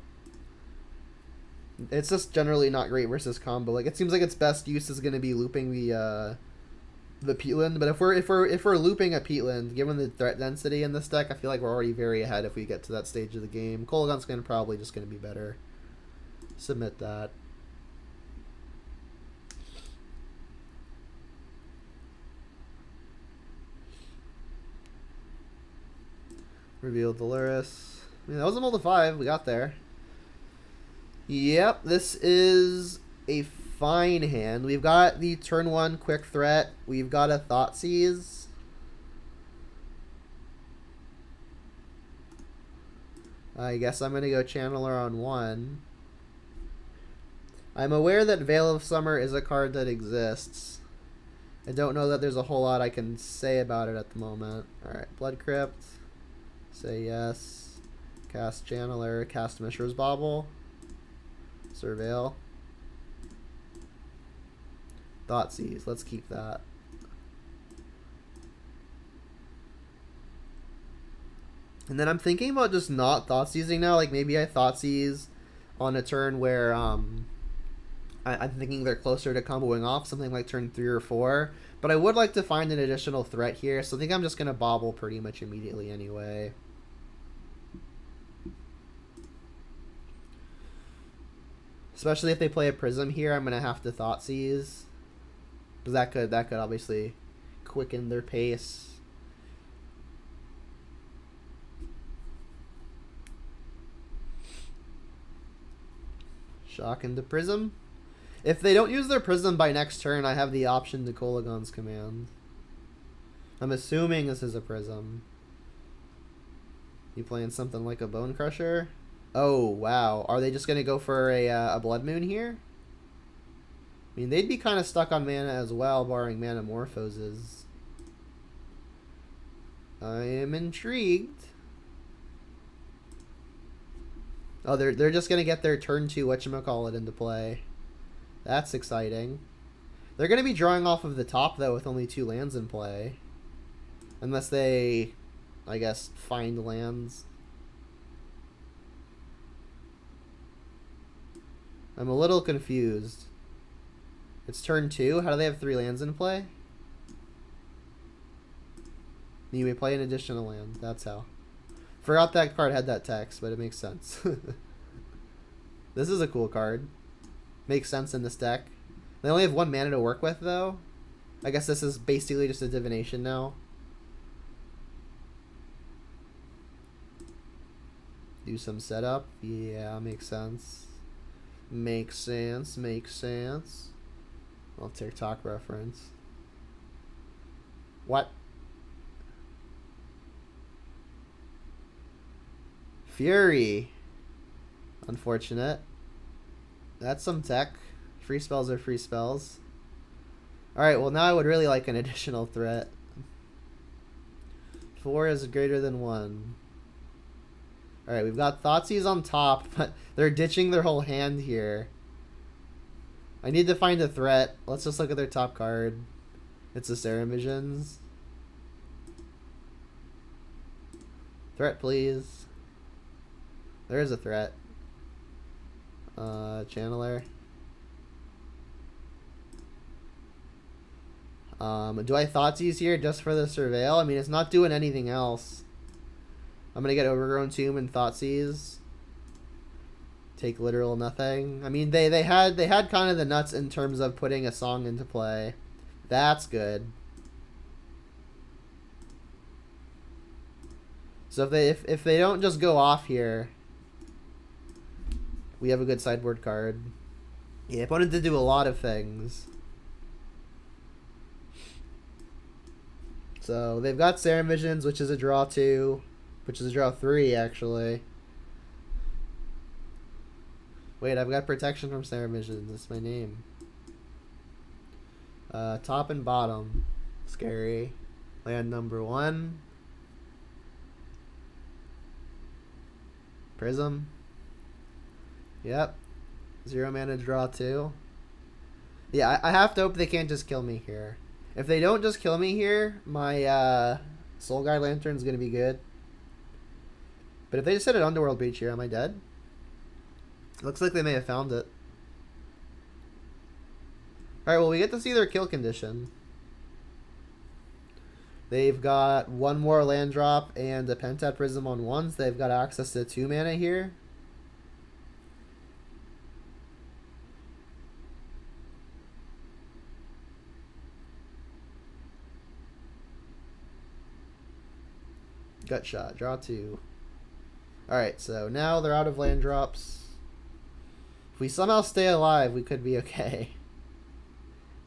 It's just generally not great versus combo. Like, it seems like its best use is going to be looping the Peatland. But if we're looping a Peatland, given the threat density in this deck, I feel like we're already very ahead if we get to that stage of the game. Kolaghan Spin probably just going to be better. Submit that. Revealed the Lurrus. I mean, that was a Mold of 5. We got there. Yep, this is a fine hand. We've got the turn 1 quick threat. We've got a Thoughtseize. I guess I'm going to go Channeler on 1. I'm aware that Veil of Summer is a card that exists. I don't know that there's a whole lot I can say about it at the moment. Alright, Blood Crypt. Say yes. Cast Channeler. Cast Mishra's Bauble. Surveil. Thoughtseize. Let's keep that. And then I'm thinking about just not Thoughtseizing now. Like maybe I Thoughtseize on a turn where I'm thinking they're closer to comboing off, something like turn 3 or 4. But I would like to find an additional threat here, so I think I'm just going to Bobble pretty much immediately anyway. Especially if they play a Prism here, I'm going to have to Thoughtseize. Because that could obviously quicken their pace. Shock into Prism. If they don't use their Prism by next turn, I have the option to Kolaghan's Command. I'm assuming this is a Prism. You playing something like a Bone Crusher? Oh, wow. Are they just going to go for a Blood Moon here? I mean, they'd be kind of stuck on mana as well, barring Manamorphoses. I am intrigued. Oh, they're just going to get their turn 2 whatchamacallit into play. That's exciting. They're going to be drawing off of the top, though, with only 2 lands in play. Unless they, I guess, find lands. I'm a little confused. It's turn 2? How do they have 3 lands in play? You may play an additional land. That's how. Forgot that card had that text, but it makes sense. This is a cool card. Makes sense in this deck. They only have 1 mana to work with, though. I guess this is basically just a divination now. Do some setup. Yeah, makes sense. Makes sense. Makes sense. Well, TikTok reference. What? Fury. Unfortunate. That's some tech. Free spells are free spells. Alright, well now I would really like an additional threat. 4 is greater than 1. Alright, we've got Thoughtseize on top, but they're ditching their whole hand here. I need to find a threat. Let's just look at their top card. It's the Serum Visions. Threat, please. There is a threat. Channeler. Do I Thoughtseize here just for the Surveil? I mean, it's not doing anything else. I'm gonna get Overgrown Tomb and Thoughtseize. Take literal nothing. I mean, they had kind of the nuts in terms of putting a song into play. That's good. So if they don't just go off here, we have a good sideboard card. Yeah, opponent did do a lot of things. So they've got Serum Visions, which is a draw 2, which is a draw 3 actually. Wait, I've got protection from Serum Visions. That's my name. Top and bottom. Scary. Land number 1. Prism. Yep. 0 mana draw 2. Yeah, I have to hope they can't just kill me here. If they don't just kill me here, my Soul Guide Lantern's going to be good. But if they just hit an Underworld Breach here, am I dead? Looks like they may have found it. Alright, well, we get to see their kill condition. They've got 1 more land drop and a Pentat Prism on 1s. They've got access to 2 mana here. Gut shot. Draw 2. Alright, so now they're out of land drops. If we somehow stay alive, we could be okay.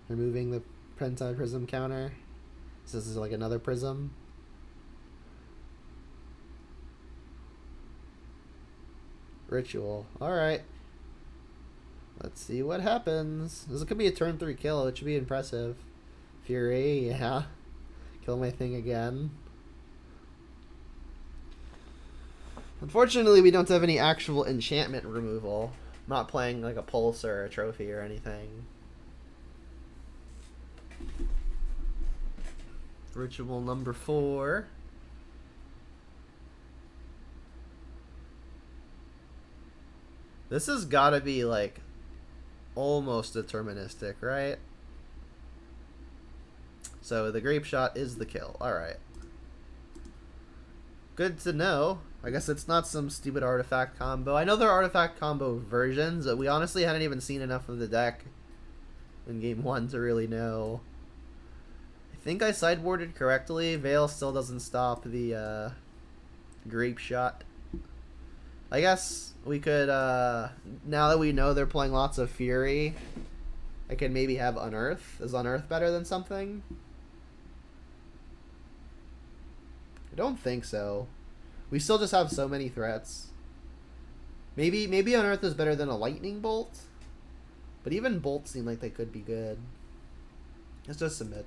Removing the Pentat Prism counter. So this is like another prism. Ritual. Alright. Let's see what happens. This could be a turn 3 kill. It should be impressive. Fury, yeah. Kill my thing again. Unfortunately, we don't have any actual enchantment removal. I'm not playing like a pulse or a trophy or anything. Ritual number 4. This has got to be like almost deterministic, right? So the grape shot is the kill. Alright. Good to know. I guess it's not some stupid artifact combo. I know there are artifact combo versions, but we honestly hadn't even seen enough of the deck in game 1 to really know. I think I sideboarded correctly. Veil still doesn't stop the grape shot. I guess we could, now that we know they're playing lots of Fury, I could maybe have Unearth. Is Unearth better than something? I don't think so. We still just have so many threats. Maybe Unearth is better than a Lightning Bolt? But even Bolts seem like they could be good. Let's just submit.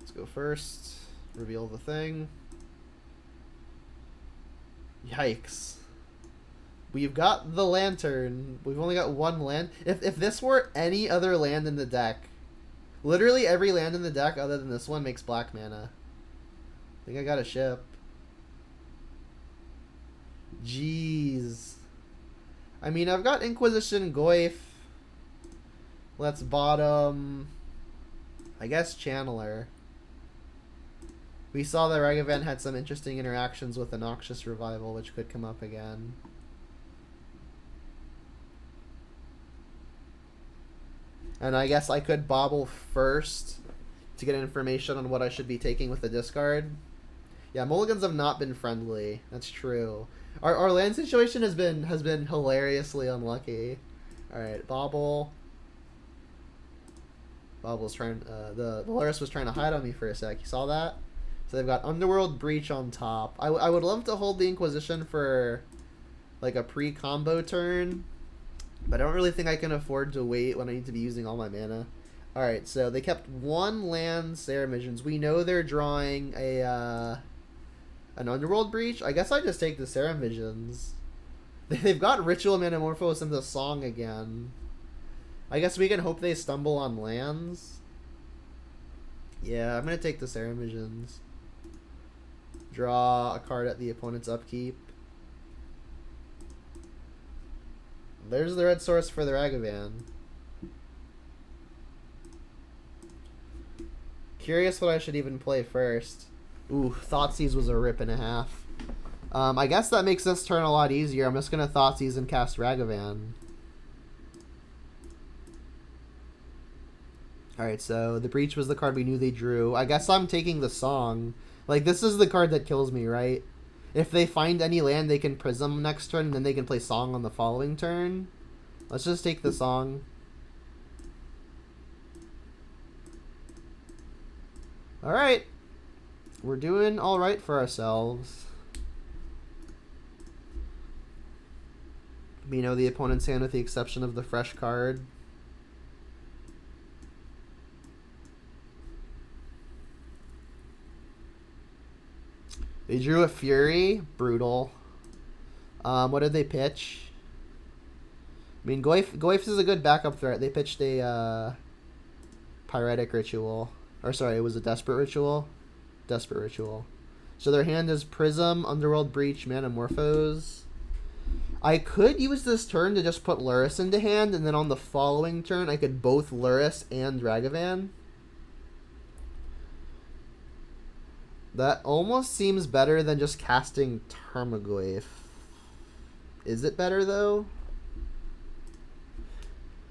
Let's go first. Reveal the thing. Yikes. We've got the Lantern. We've only got one land. If this were any other land in the deck, literally every land in the deck other than this one makes black mana. I think I got a ship. Jeez. I mean, I've got Inquisition Goyf. Let's bottom, I guess, Channeler. We saw that Ragavan had some interesting interactions with the Noxious Revival, which could come up again. And I guess I could bobble first to get information on what I should be taking with the discard. Yeah, mulligans have not been friendly. That's true. Our land situation has been hilariously unlucky. All right, bobble. Bobble's trying. The Lurrus was trying to hide on me for a sec. You saw that? So they've got Underworld Breach on top. I would love to hold the Inquisition for like a pre-combo turn, but I don't really think I can afford to wait when I need to be using all my mana. Alright, so they kept one land, Sarah Missions. We know they're drawing a an Underworld Breach. I guess I just take the Sarah Visions. They've got Ritual Metamorphose into Song again. I guess we can hope they stumble on lands. Yeah, I'm going to take the Sarah Visions. Draw a card at the opponent's upkeep. There's the red source for the Ragavan. Curious what I should even play first. Ooh, Thoughtseize was a rip and a half. I guess that makes this turn a lot easier. I'm just going to Thoughtseize and cast Ragavan. Alright, so the Breach was the card we knew they drew. I guess I'm taking the Song. Like, this is the card that kills me, right? If they find any land, they can Prism next turn, and then they can play Song on the following turn. Let's just take the Song. Alright. We're doing alright for ourselves. We know the opponent's hand with the exception of the fresh card. They drew a Fury. Brutal. What did they pitch? I mean, Goyf is a good backup threat. They pitched a Pyretic Ritual. Or sorry, it was a Desperate Ritual. Desperate Ritual. So their hand is Prism, Underworld Breach, Metamorphose. I could use this turn to just put Lurrus into hand, and then on the following turn I could both Lurrus and Ragavan. That almost seems better than just casting Tarmogoyf. Is it better though?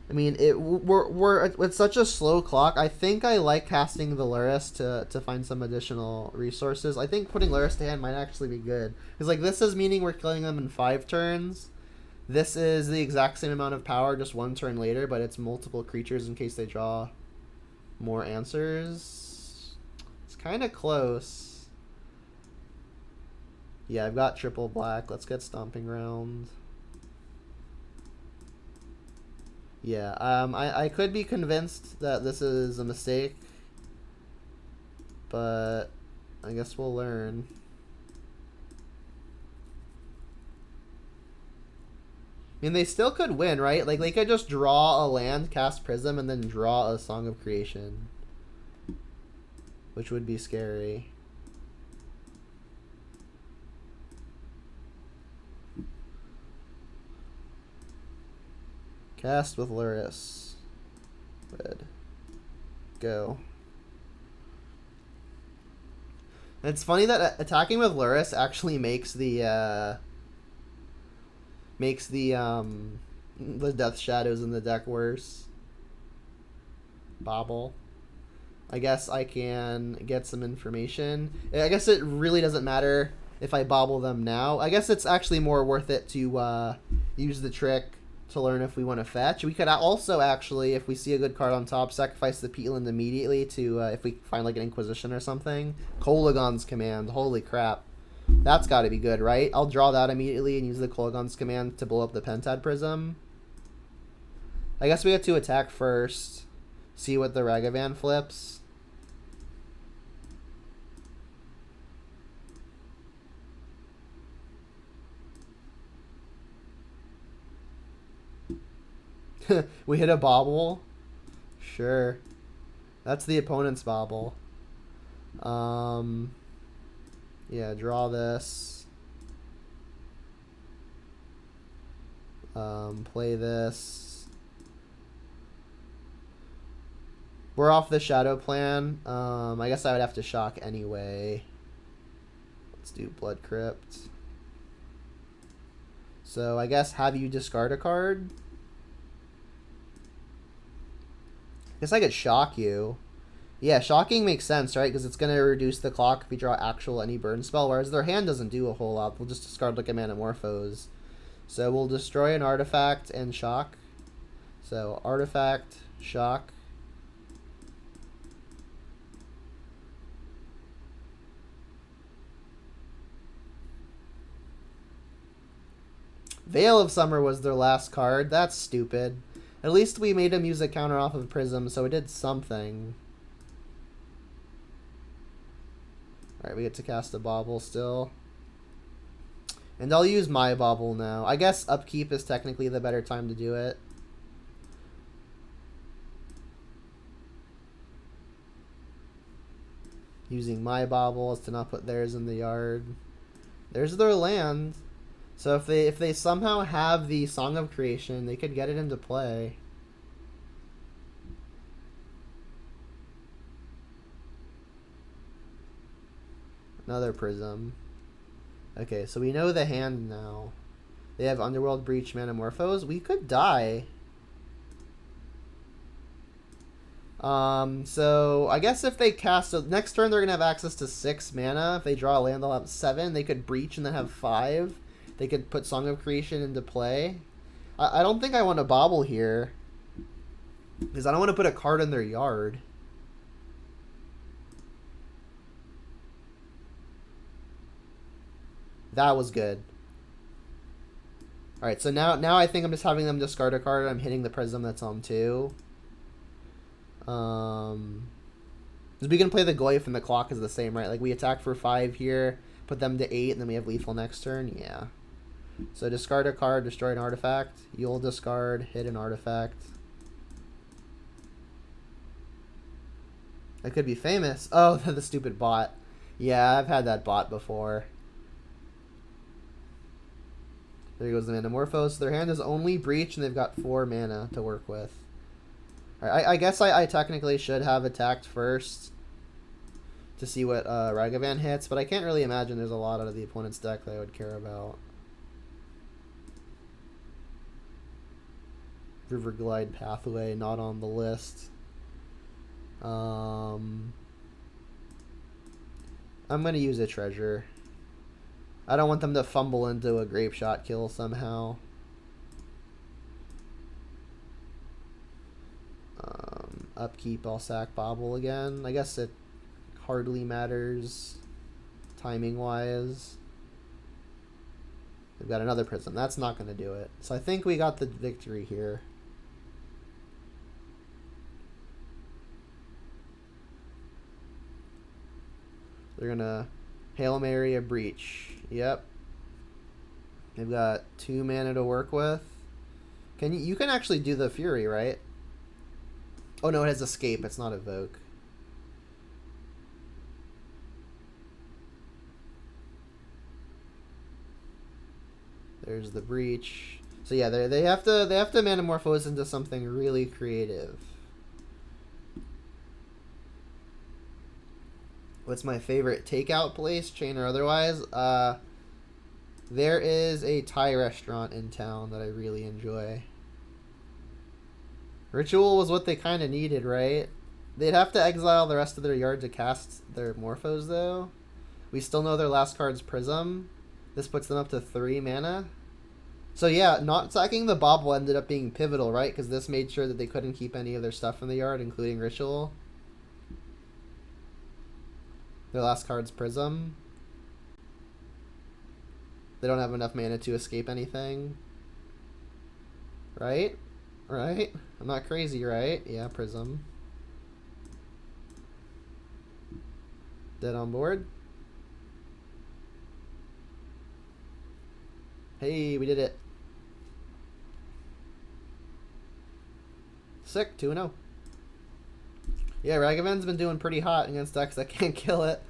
I mean, it's such a slow clock. I think I like casting the Lurrus to find some additional resources. I think putting Lurrus to hand might actually be good. Because like this is meaning we're killing them in 5 turns. This is the exact same amount of power, just 1 turn later, but it's multiple creatures in case they draw more answers. It's kind of close. Yeah, I've got triple black. Let's get Stomping Ground. Yeah, I could be convinced that this is a mistake, but I guess we'll learn. I mean, they still could win, right? Like, they could just draw a land, cast Prism, and then draw a Song of Creation, which would be scary. Cast with Lurrus. Red. Go. And it's funny that attacking with Lurrus actually makes the Death Shadows in the deck worse. Bobble. I guess I can get some information. I guess it really doesn't matter if I bobble them now. I guess it's actually more worth it to use the trick to learn if we want to fetch. We could also actually, if we see a good card on top, sacrifice the Peatland immediately to, if we find like an Inquisition or something. Kolagon's Command. Holy crap. That's got to be good, right? I'll draw that immediately and use the Kolagon's Command to blow up the Pentad Prism. I guess we get to attack first. See what the Ragavan flips. We hit a bobble. Sure. That's the opponent's bobble. Yeah, draw this. Play this. We're off the Shadow Plan. I guess I would have to shock anyway. Let's do Blood Crypt. So I guess have you discard a card? Guess I could shock you. Yeah, shocking makes sense, right? Because it's going to reduce the clock if we draw actual any burn spell, whereas their hand doesn't do a whole lot. We'll just discard like a Manamorphose. So we'll destroy an artifact and shock. So artifact, shock. Veil of Summer was their last card. That's stupid. At least we made him use a counter off of Prism, so it did something. Alright, we get to cast a Bauble still. And I'll use my Bauble now. I guess Upkeep is technically the better time to do it. Using my Baubles to not put theirs in the yard. There's their land. So if they somehow have the Song of Creation, they could get it into play. Another Prism. Okay, so we know the hand now. They have Underworld Breach, Manamorphose. We could die. So I guess if they cast next turn, they're gonna have access to 6 mana. If they draw a land, they'll have 7. They could Breach and then have 5. They could put Song of Creation into play. I don't think I want to bobble here, because I don't want to put a card in their yard. That was good. Alright, so now I think I'm just having them discard a card. I'm hitting the Prism that's on 2. Because we can play the Goyf and the clock is the same, right? Like we attack for 5 here, put them to 8, and then we have lethal next turn. Yeah. So discard a card, destroy an artifact. You'll discard, hit an artifact. I could be famous. Oh, the stupid bot. Yeah, I've had that bot before. There goes the Manamorphose. Their hand is only Breach, and they've got 4 mana to work with. Alright, I guess I technically should have attacked first to see what Ragavan hits, but I can't really imagine there's a lot out of the opponent's deck that I would care about. Riverglide Pathway, not on the list. I'm going to use a treasure. I don't want them to fumble into a Grape Shot kill somehow. upkeep, I'll sack Bobble again. I guess it hardly matters timing-wise. We've got another Prism. That's not going to do it. So I think we got the victory here. They're going to Hail Mary a Breach. Yep. They've got 2 mana to work with. You can actually do the Fury, right? Oh no, it has Escape. It's not Evoke. There's the Breach. So yeah, they have to Metamorphose into something really creative. What's my favorite takeout place, chain or otherwise? There is a Thai restaurant in town that I really enjoy. Ritual was what they kind of needed, right? They'd have to exile the rest of their yard to cast their Morphos, though. We still know their last card's Prism. This puts them up to 3 mana. So yeah, not sacking the Bobble ended up being pivotal, right? Because this made sure that they couldn't keep any of their stuff in the yard, including Ritual. Their last card's Prism. They don't have enough mana to escape anything. Right? Right? I'm not crazy, right? Yeah, Prism. Dead on board. Hey, we did it. Sick, 2-0. Yeah, Ragavan's been doing pretty hot against decks that can't kill it.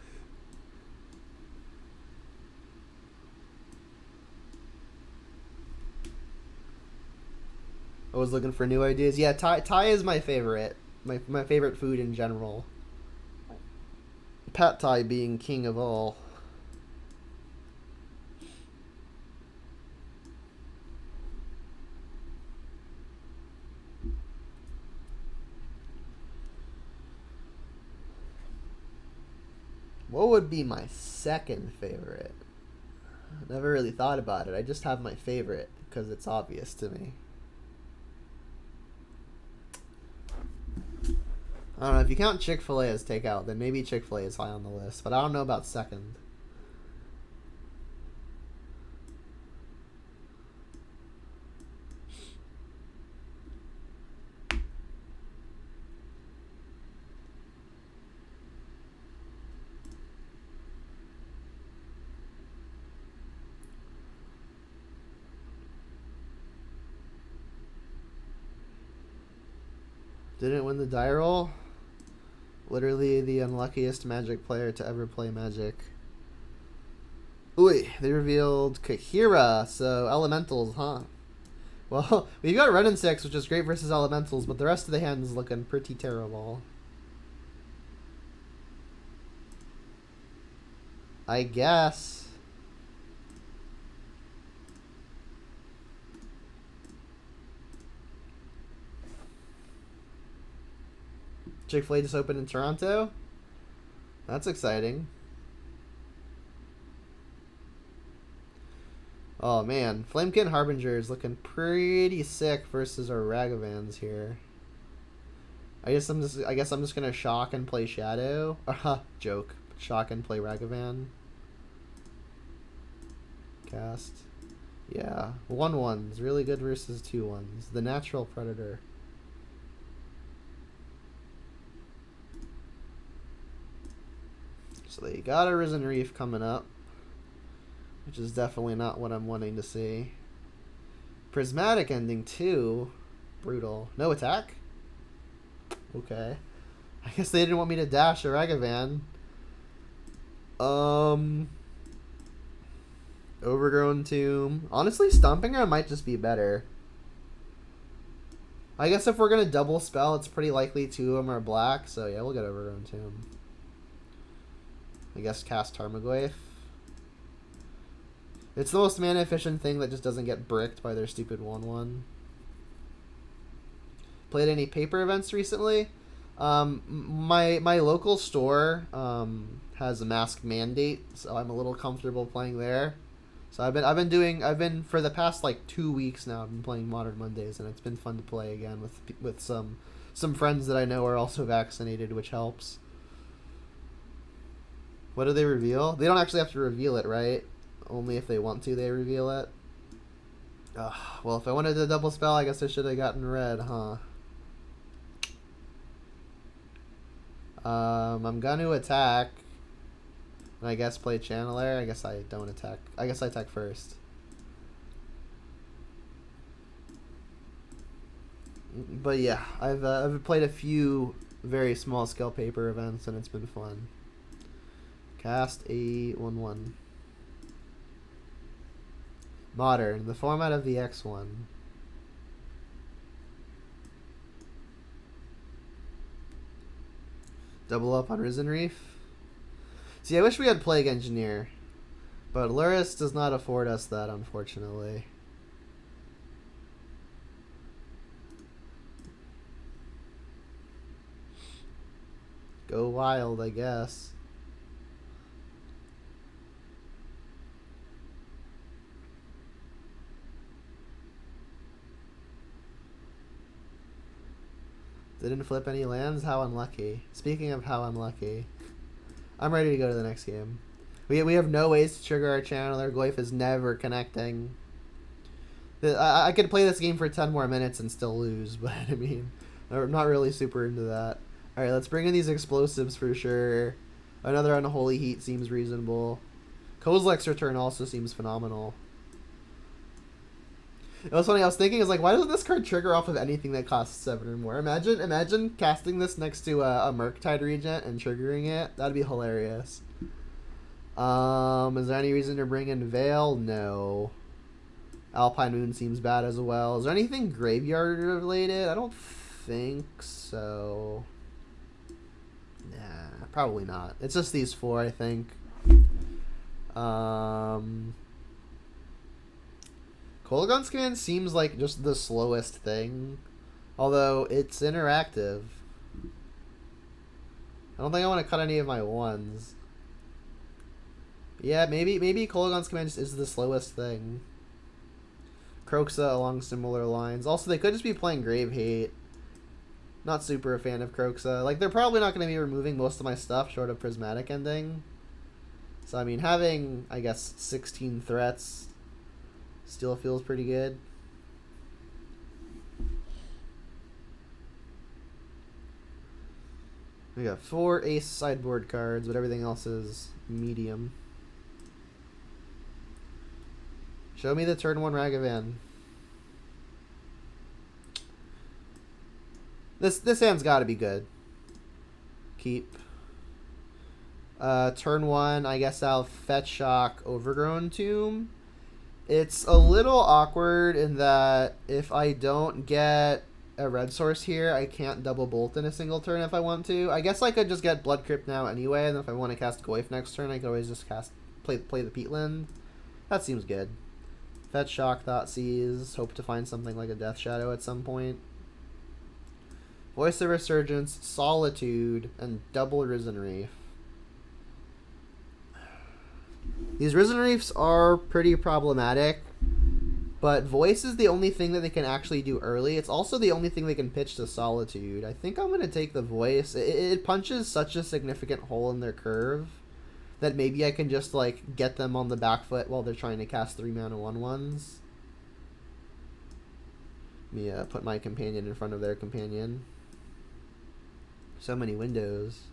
I was looking for new ideas. Yeah, Thai is my favorite. My favorite food in general. Pad Thai being king of all. What would be my second favorite? I never really thought about it. I just have my favorite because it's obvious to me. I don't know, if you count Chick-fil-A as takeout, then maybe Chick-fil-A is high on the list, but I don't know about second. Didn't win the die roll? Literally the unluckiest Magic player to ever play Magic. Ooh, they revealed Kahira, so Elementals, huh? Well, we've got Red and 6, which is great versus Elementals, but the rest of the hand is looking pretty terrible. I guess. Chick-fil-A just opened in Toronto. That's exciting. Oh man, Flamekin Harbinger is looking pretty sick versus our Ragavans here. I guess I'm just gonna shock and play Shadow. Joke. Shock and play Ragavan. Cast. Yeah, 1/1s really good versus 2/1s. The Natural Predator. So they got a Risen Reef coming up, which is definitely not what I'm wanting to see. Prismatic ending too. Brutal. No attack? Okay. I guess they didn't want me to dash a Ragavan. Overgrown Tomb. Honestly, Stomping Ground might just be better. I guess if we're going to double spell, it's pretty likely 2 of them are black. So yeah, we'll get Overgrown Tomb. I guess cast Tarmogoyf. It's the most mana efficient thing that just doesn't get bricked by their stupid 1/1. Played any paper events recently? My local store has a mask mandate, so I'm a little comfortable playing there. So I've been for the past like 2 weeks now. I've been playing Modern Mondays, and it's been fun to play again with some some friends that I know are also vaccinated, which helps. What do they reveal? They don't actually have to reveal it, right? Only if they want to, they reveal it. Well, if I wanted to double spell, I guess I should have gotten red, huh? I'm gonna attack. And I guess play Channeler. I guess I don't attack. I guess I attack first. But yeah, I've played a few very small scale paper events and it's been fun. Cast a 1/1. Modern, the format of the X1. Double up on Risen Reef. See, I wish we had Plague Engineer, but Lurrus does not afford us that, unfortunately. Go wild, I guess. Didn't flip any lands? How unlucky. Speaking of how unlucky, I'm ready to go to the next game. We have no ways to trigger our channeler. Goyf is never connecting. I could play this game for 10 more minutes and still lose, but I mean, I'm not really super into that. Alright, let's bring in these explosives for sure. Another Unholy Heat seems reasonable. Kozilek's return also seems phenomenal. It was funny, I was thinking, is like, why doesn't this card trigger off of anything that costs 7 or more? Imagine casting this next to a Murktide Regent and triggering it. That'd be hilarious. Is there any reason to bring in Veil? No. Alpine Moon seems bad as well. Is there anything graveyard related? I don't think so. Nah, probably not. It's just these 4, I think. Kolaghan's Command seems like just the slowest thing. Although, it's interactive. I don't think I want to cut any of my 1s. Yeah, maybe Kolaghan's Command just is the slowest thing. Kroxa along similar lines. Also, they could just be playing Grave Hate. Not super a fan of Kroxa. Like, they're probably not going to be removing most of my stuff short of Prismatic Ending. So, I mean, having, I guess, 16 threats still feels pretty good. We got 4 ace sideboard cards, but everything else is medium. Show me the turn 1 Ragavan. This hand's got to be good. Keep. Turn 1, I guess I'll Fetch Shock Overgrown Tomb. It's a little awkward in that if I don't get a red source here, I can't double bolt in a single turn if I want to. I guess I could just get Blood Crypt now anyway, and then if I want to cast Goyf next turn, I could always just play the Peatland. That seems good. Fetch Shock, Thoughtseize, hope to find something like a Death Shadow at some point. Voice of Resurgence, Solitude, and double Risen Reef. These Risen Reefs are pretty problematic, but Voice is the only thing that they can actually do early. It's also the only thing they can pitch to Solitude. I think I'm going to take the Voice. It punches such a significant hole in their curve that maybe I can just, like, get them on the back foot while they're trying to cast 3-mana 1/1s. Let me put my companion in front of their companion. So many windows.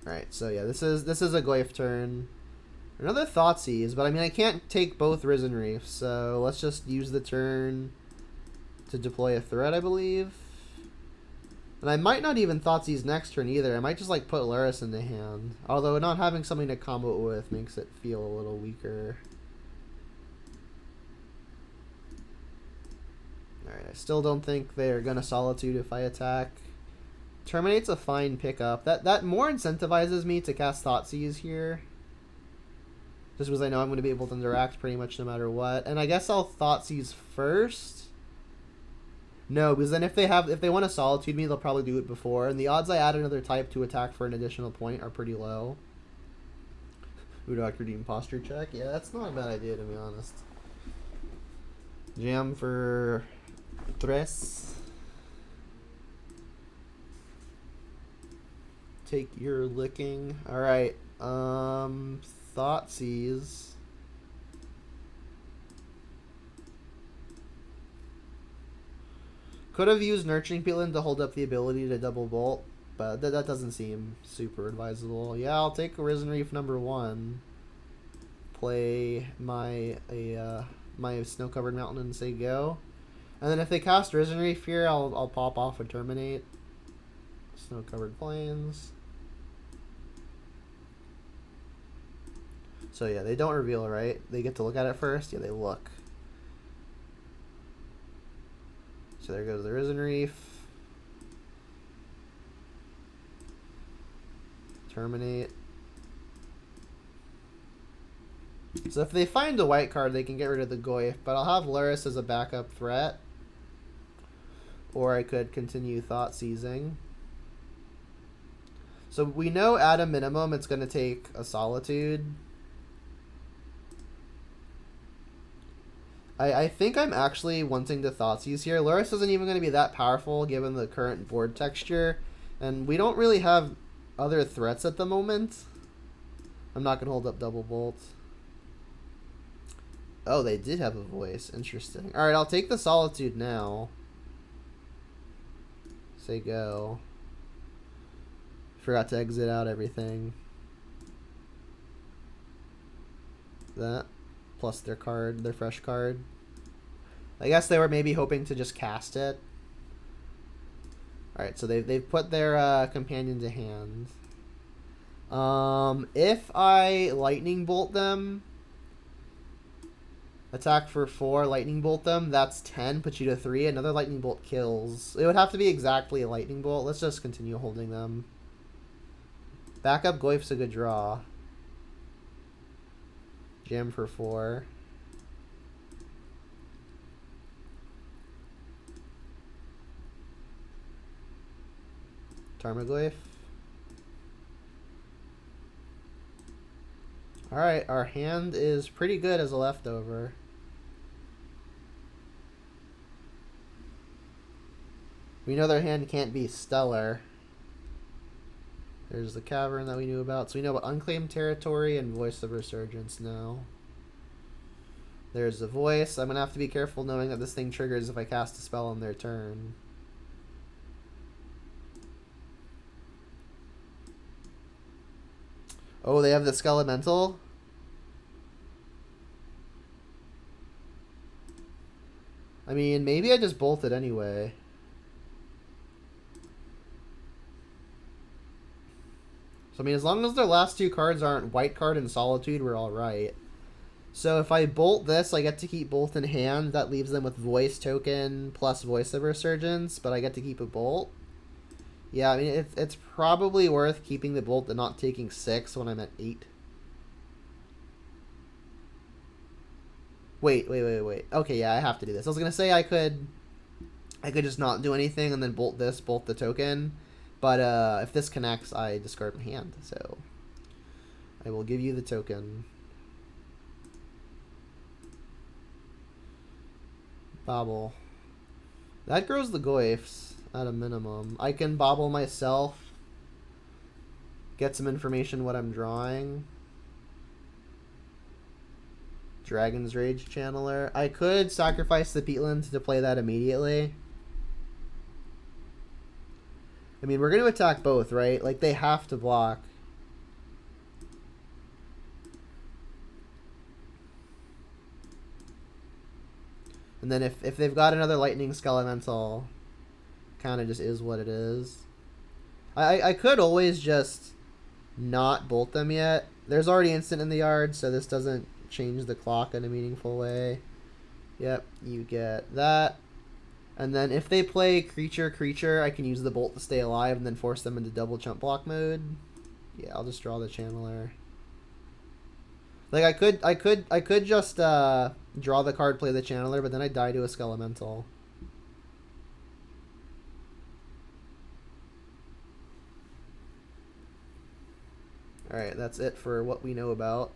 Alright, so yeah, this is a Goyf turn. Another Thoughtseize, but I mean I can't take both Risen Reefs, so let's just use the turn to deploy a threat, I believe. And I might not even Thoughtseize next turn either. I might just like put Lurrus in the hand. Although not having something to combo it with makes it feel a little weaker. Alright, I still don't think they're gonna Solitude if I attack. Terminate's a fine pickup. That more incentivizes me to cast Thoughtseize here. Just because I know I'm going to be able to interact pretty much no matter what. And I guess I'll Thoughtseize first. No, because then if they want to Solitude me, they'll probably do it before. And the odds I add another type to attack for an additional point are pretty low. Udok redeem posture check. Yeah, that's not a bad idea to be honest. Jam for Tres. Take your licking. Alright. Thoughtseize. Could have used Nurturing Peatland to hold up the ability to double bolt, but that doesn't seem super advisable. Yeah, I'll take Arisen Reef #1. Play my my snow-covered mountain and say go. And then if they cast Risen Reef here, I'll pop off and terminate. Snow-covered plains. So yeah, they don't reveal, right? They get to look at it first? Yeah, they look. So there goes the Risen Reef. Terminate. So if they find a white card, they can get rid of the Goyf, but I'll have Lurrus as a backup threat. Or I could continue Thought Seizing. So we know at a minimum it's going to take a Solitude. I think I'm actually wanting to Thoughtseize here. Lurrus isn't even going to be that powerful given the current board texture. And we don't really have other threats at the moment. I'm not going to hold up Double Bolt. Oh, they did have a voice. Interesting. Alright, I'll take the Solitude now. Say go. Forgot to exit out everything. That. Plus their card, their fresh card. I guess they were maybe hoping to just cast it. Alright, so they've put their companion to hand. If I Lightning Bolt them, attack for 4, Lightning Bolt them, that's 10, put you to 3. Another Lightning Bolt kills. It would have to be exactly a Lightning Bolt. Let's just continue holding them. Backup Goyf's a good draw. Jam for 4. Tarmogoyf. Alright, our hand is pretty good as a leftover. We know their hand can't be stellar. There's the cavern that we knew about. So we know about Unclaimed Territory and Voice of Resurgence now. There's the voice. I'm going to have to be careful knowing that this thing triggers if I cast a spell on their turn. Oh, they have the Skelemental? I mean, maybe I just bolt it anyway. So, I mean, as long as their last 2 cards aren't White Card and Solitude, we're alright. So, if I bolt this, I get to keep both in hand. That leaves them with Voice Token plus Voice of Resurgence, but I get to keep a Bolt. Yeah, I mean, it's probably worth keeping the Bolt and not taking 6 when I'm at 8. Wait. Okay, yeah, I have to do this. I was going to say I could just not do anything and then bolt this, bolt the token. But if this connects, I discard my hand. So I will give you the token. Bobble. That grows the Goyfs at a minimum. I can bobble myself. Get some information what I'm drawing. Dragon's Rage Channeler. I could sacrifice the Peatland to play that immediately. I mean, we're going to attack both, right? Like, they have to block. And then if they've got another Lightning Skelemental, kind of just is what it is. I could always just not bolt them yet. There's already instant in the yard, so this doesn't change the clock in a meaningful way. Yep, you get that. And then if they play creature, I can use the bolt to stay alive and then force them into double chump block mode. Yeah, I'll just draw the channeler. Like I could just draw the card, play the channeler, but then I die to a Skelemental. Alright, that's it for what we know about.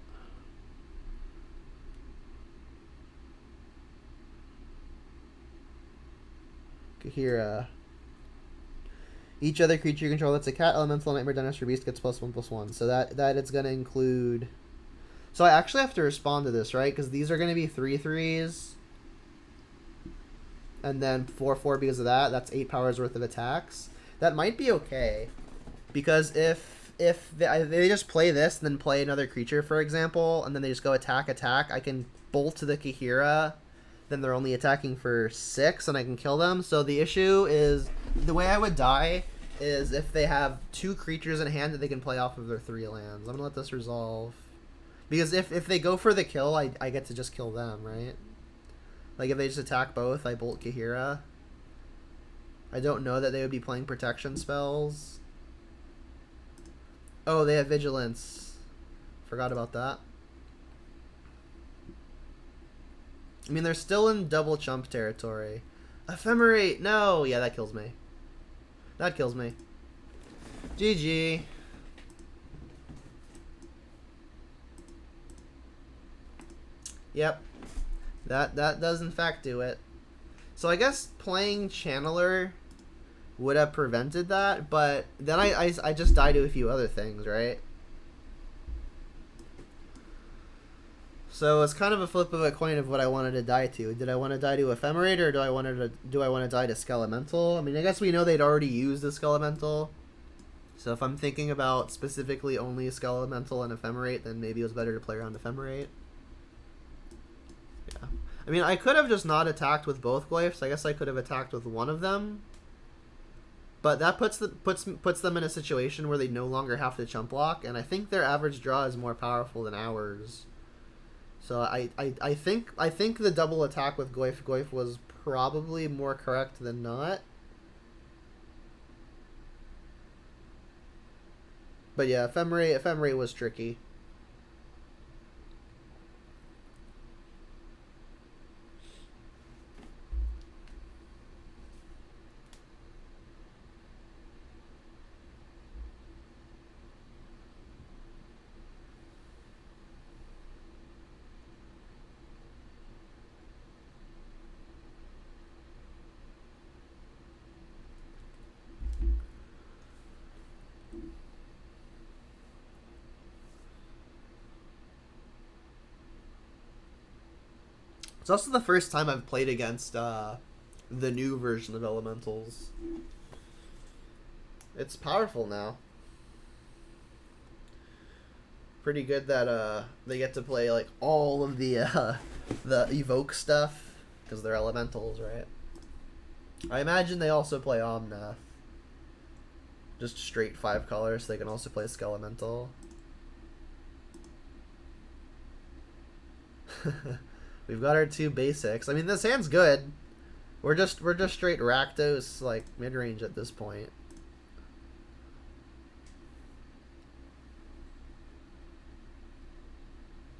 Here, Each other creature you control that's a cat, elemental, nightmare, dinosaur, beast gets +1/+1. So that it's going to include... So I actually have to respond to this, right? Because these are going to be 3/3s. And then 4/4 because of that. That's 8 powers worth of attacks. That might be okay. Because if they just play this and then play another creature, for example, and then they just go attack, I can bolt to the Kahira. Then they're only attacking for 6 and I can kill them. So the issue is, the way I would die is if they have 2 creatures in hand that they can play off of their 3 lands. I'm going to let this resolve. Because if they go for the kill, I get to just kill them, right? Like if they just attack both, I bolt Kahira. I don't know that they would be playing protection spells. Oh, they have vigilance. Forgot about that. I mean, they're still in double chump territory. Ephemerate! No! Yeah, that kills me. That kills me. GG. Yep. That does in fact do it. So I guess playing Channeler would have prevented that, but then I just died to a few other things, right? So it's kind of a flip of a coin of what I wanted to die to. Did I want to die to Ephemerate, or do I want to die to Skelemental? I mean, I guess we know they'd already used the Skelemental. So if I'm thinking about specifically only Skelemental and Ephemerate, then maybe it was better to play around Ephemerate. Yeah. I mean, I could have just not attacked with both Glyphs. I guess I could have attacked with one of them. But that puts them in a situation where they no longer have to chump block, and I think their average draw is more powerful than ours. So I think the double attack with Glyph was probably more correct than not. But yeah, Ephemerate was tricky. It's also the first time I've played against the new version of Elementals. It's powerful now. Pretty good that they get to play like all of the evoke stuff because they're Elementals, right? I imagine they also play Omnath. Just straight 5 colors. So they can also play Skelemental. We've got our 2 basics. I mean, this hand's good. We're just straight Rakdos, like, mid-range at this point.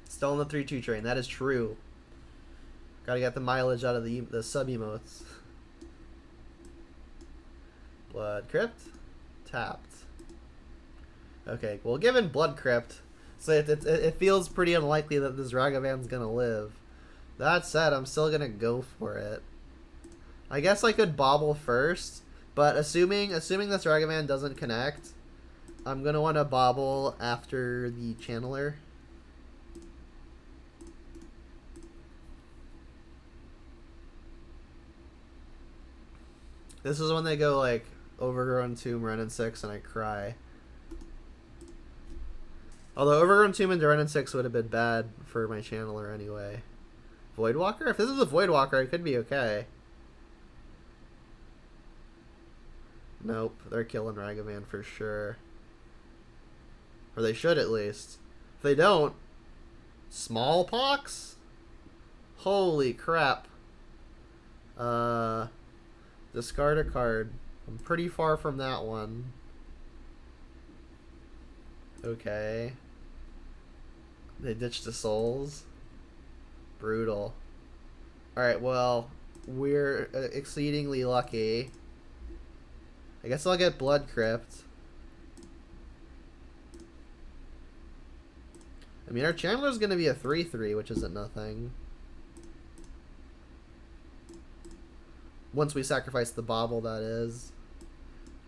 Still in the 3/2 train. That is true. Gotta get the mileage out of the sub-emotes. Blood Crypt. Tapped. Okay, well, given Blood Crypt, so it feels pretty unlikely that this Ragavan's gonna live. That said, I'm still gonna go for it. I guess I could bobble first, but assuming this Ragavan doesn't connect, I'm gonna want to bobble after the Channeler. This is when they go like Overgrown Tomb, Renin 6, and I cry. Although Overgrown Tomb and Renin 6 would have been bad for my Channeler anyway. Voidwalker? If this is a Voidwalker, it could be okay. Nope, they're killing Ragavan for sure. Or they should at least. If they don't, Smallpox? Holy crap. Discard a card. I'm pretty far from that one. Okay. They ditched the souls. Brutal. Alright, well, we're exceedingly lucky. I guess I'll get Blood Crypt. I mean, our Channeler's gonna be a 3/3, which isn't nothing. Once we sacrifice the Bobble, that is.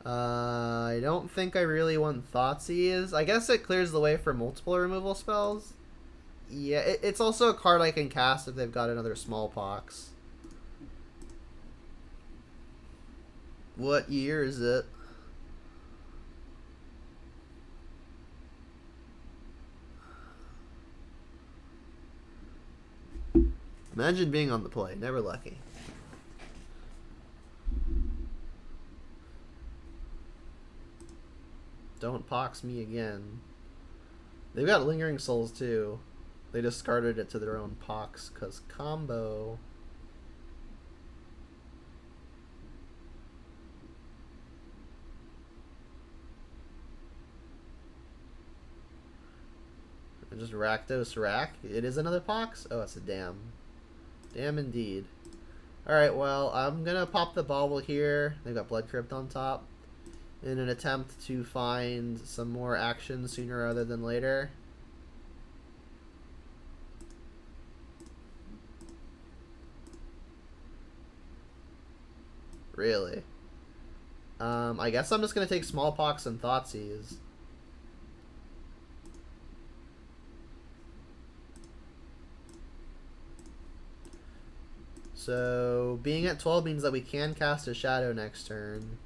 I don't think I really want Thoughtseize. I guess it clears the way for multiple removal spells. Yeah, it's also a card I can cast if they've got another Smallpox. What year is it? Imagine being on the play. Never lucky. Don't pox me again. They've got Lingering Souls too. They discarded it to their own pox because combo. Just Rakdos Rack. It is another pox? Oh, it's a dam. Damn indeed. Alright, well, I'm gonna pop the bauble here. They've got Blood Crypt on top. In an attempt to find some more action sooner rather than later. Really? I guess I'm just gonna take Smallpox and Thoughtseize. So, being at 12 means that we can cast a Shadow next turn.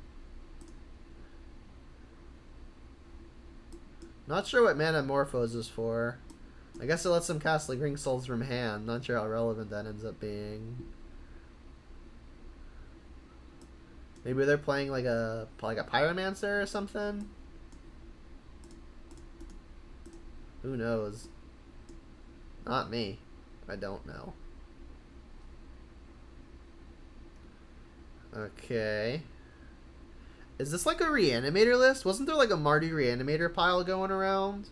Not sure what Manamorphose is for. I guess it lets them cast Lingering Souls from hand. Not sure how relevant that ends up being. Maybe they're playing like a Pyromancer or something? Who knows? Not me. I don't know. Okay. Is this like a Reanimator list? Wasn't there like a Mardu Reanimator pile going around?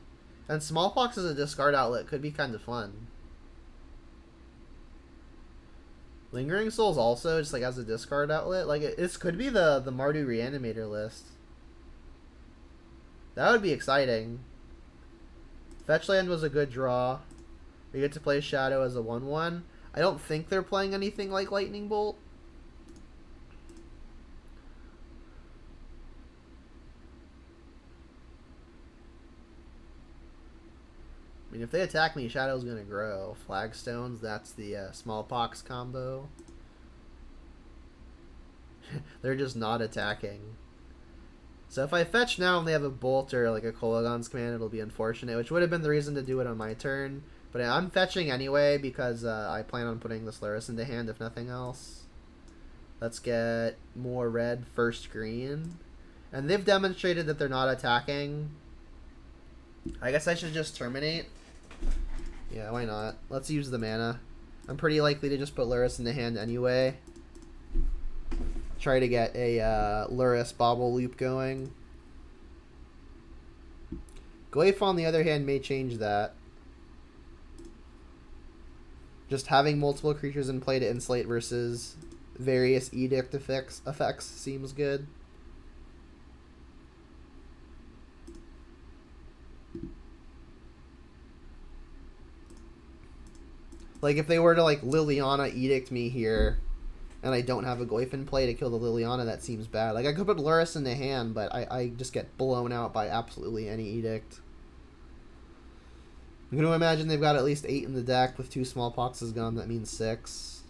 And Smallpox as a discard outlet could be kind of fun. Lingering Souls also just like as a discard outlet. Like this could be the Mardu Reanimator list. That would be exciting. Fetchland was a good draw. We get to play Shadow as a 1/1. I don't think they're playing anything like Lightning Bolt. I mean, if they attack me, Shadow's gonna grow. Flagstones, that's the Smallpox combo. They're just not attacking. So if I fetch now and they have a Bolt or like a Kolagon's Command, it'll be unfortunate, which would have been the reason to do it on my turn. But I'm fetching anyway because I plan on putting this Lurrus into hand if nothing else. Let's get more red, first green. And they've demonstrated that they're not attacking. I guess I should just terminate. Yeah, why not? Let's use the mana. I'm pretty likely to just put Lurrus in the hand anyway. Try to get a Lurrus Bauble loop going. Gleif, on the other hand, may change that. Just having multiple creatures in play to insulate versus various edict effects seems good. Like, if they were to, like, Liliana Edict me here, and I don't have a Gleif in play to kill the Liliana, that seems bad. Like, I could put Lurrus in the hand, but I just get blown out by absolutely any Edict. I'm going to imagine they've got at least 8 in the deck with 2 Smallpoxes gone. That means 6.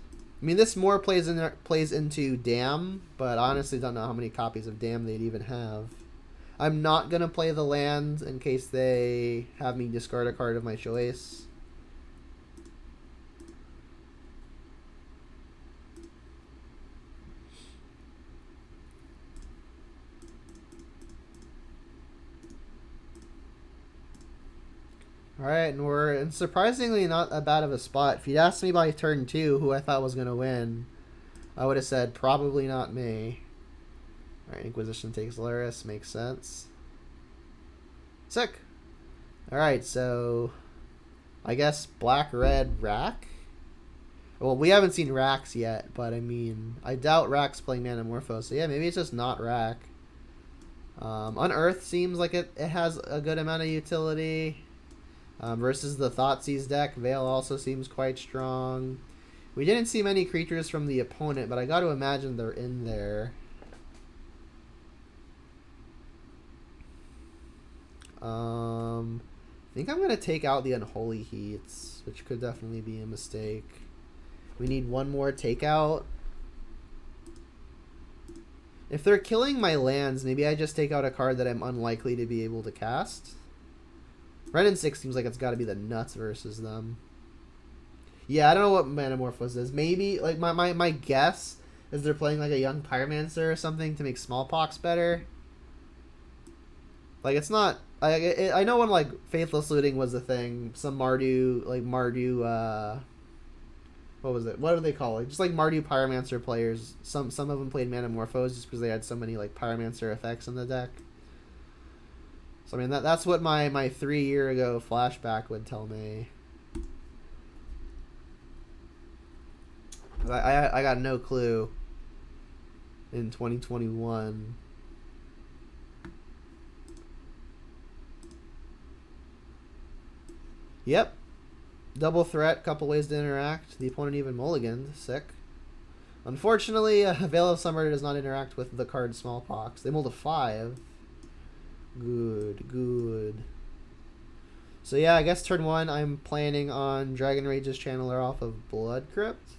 I mean, this more plays into Dam, but I honestly don't know how many copies of Dam they'd even have. I'm not going to play the land in case they have me discard a card of my choice. Alright, and we're in surprisingly not that bad of a spot. If you'd asked me by turn 2 who I thought was going to win, I would have said probably not me. Alright, Inquisition takes Lurrus, makes sense. Sick! Alright, so I guess black-red Rack? Well, we haven't seen Racks yet, but I mean, I doubt Rack's playing Manamorphose, so yeah, maybe it's just not Rack. Unearth seems like it has a good amount of utility. Versus the Thoughtseize deck, Veil also seems quite strong. We didn't see many creatures from the opponent, but I got to imagine they're in there. I think I'm going to take out the Unholy Heats, which could definitely be a mistake. We need one more takeout. If they're killing my lands, maybe I just take out a card that I'm unlikely to be able to cast. Ren and 6 seems like it's got to be the nuts versus them. Yeah, I don't know what Manamorphose is. Maybe, like, my guess is they're playing, like, a young Pyromancer or something to make Smallpox better. Like, it's not... I know when, like, Faithless Looting was a thing, some Mardu, what was it? What do they call it? Just, like, Mardu Pyromancer players. Some of them played Manamorphose just because they had so many, like, Pyromancer effects in the deck. So, I mean, that's what my 3 year ago flashback would tell me. I got no clue in 2021. Yep. Double threat, couple ways to interact. The opponent even mulliganed. Sick. Unfortunately, Veil of Summer does not interact with the card Smallpox. They mulled a 5. Good, good. So yeah, I guess turn 1, I'm planning on Dragon Rage's Channeler off of Blood Crypt.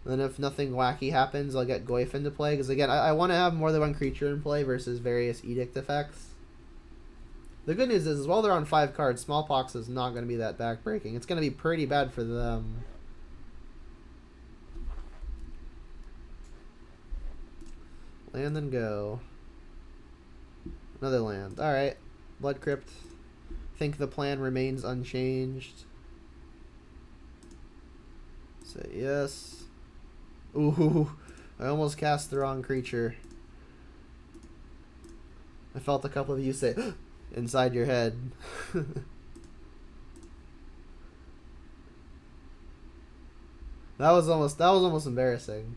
Then if nothing wacky happens, I'll get Goyf into play. Because again, I want to have more than one creature in play versus various Edict effects. The good news is while they're on 5 cards, Smallpox is not going to be that backbreaking. It's going to be pretty bad for them. Land and go. Another land. Alright. Blood Crypt. Think the plan remains unchanged. Say yes. Ooh. I almost cast the wrong creature. I felt a couple of you say inside your head. That was almost embarrassing.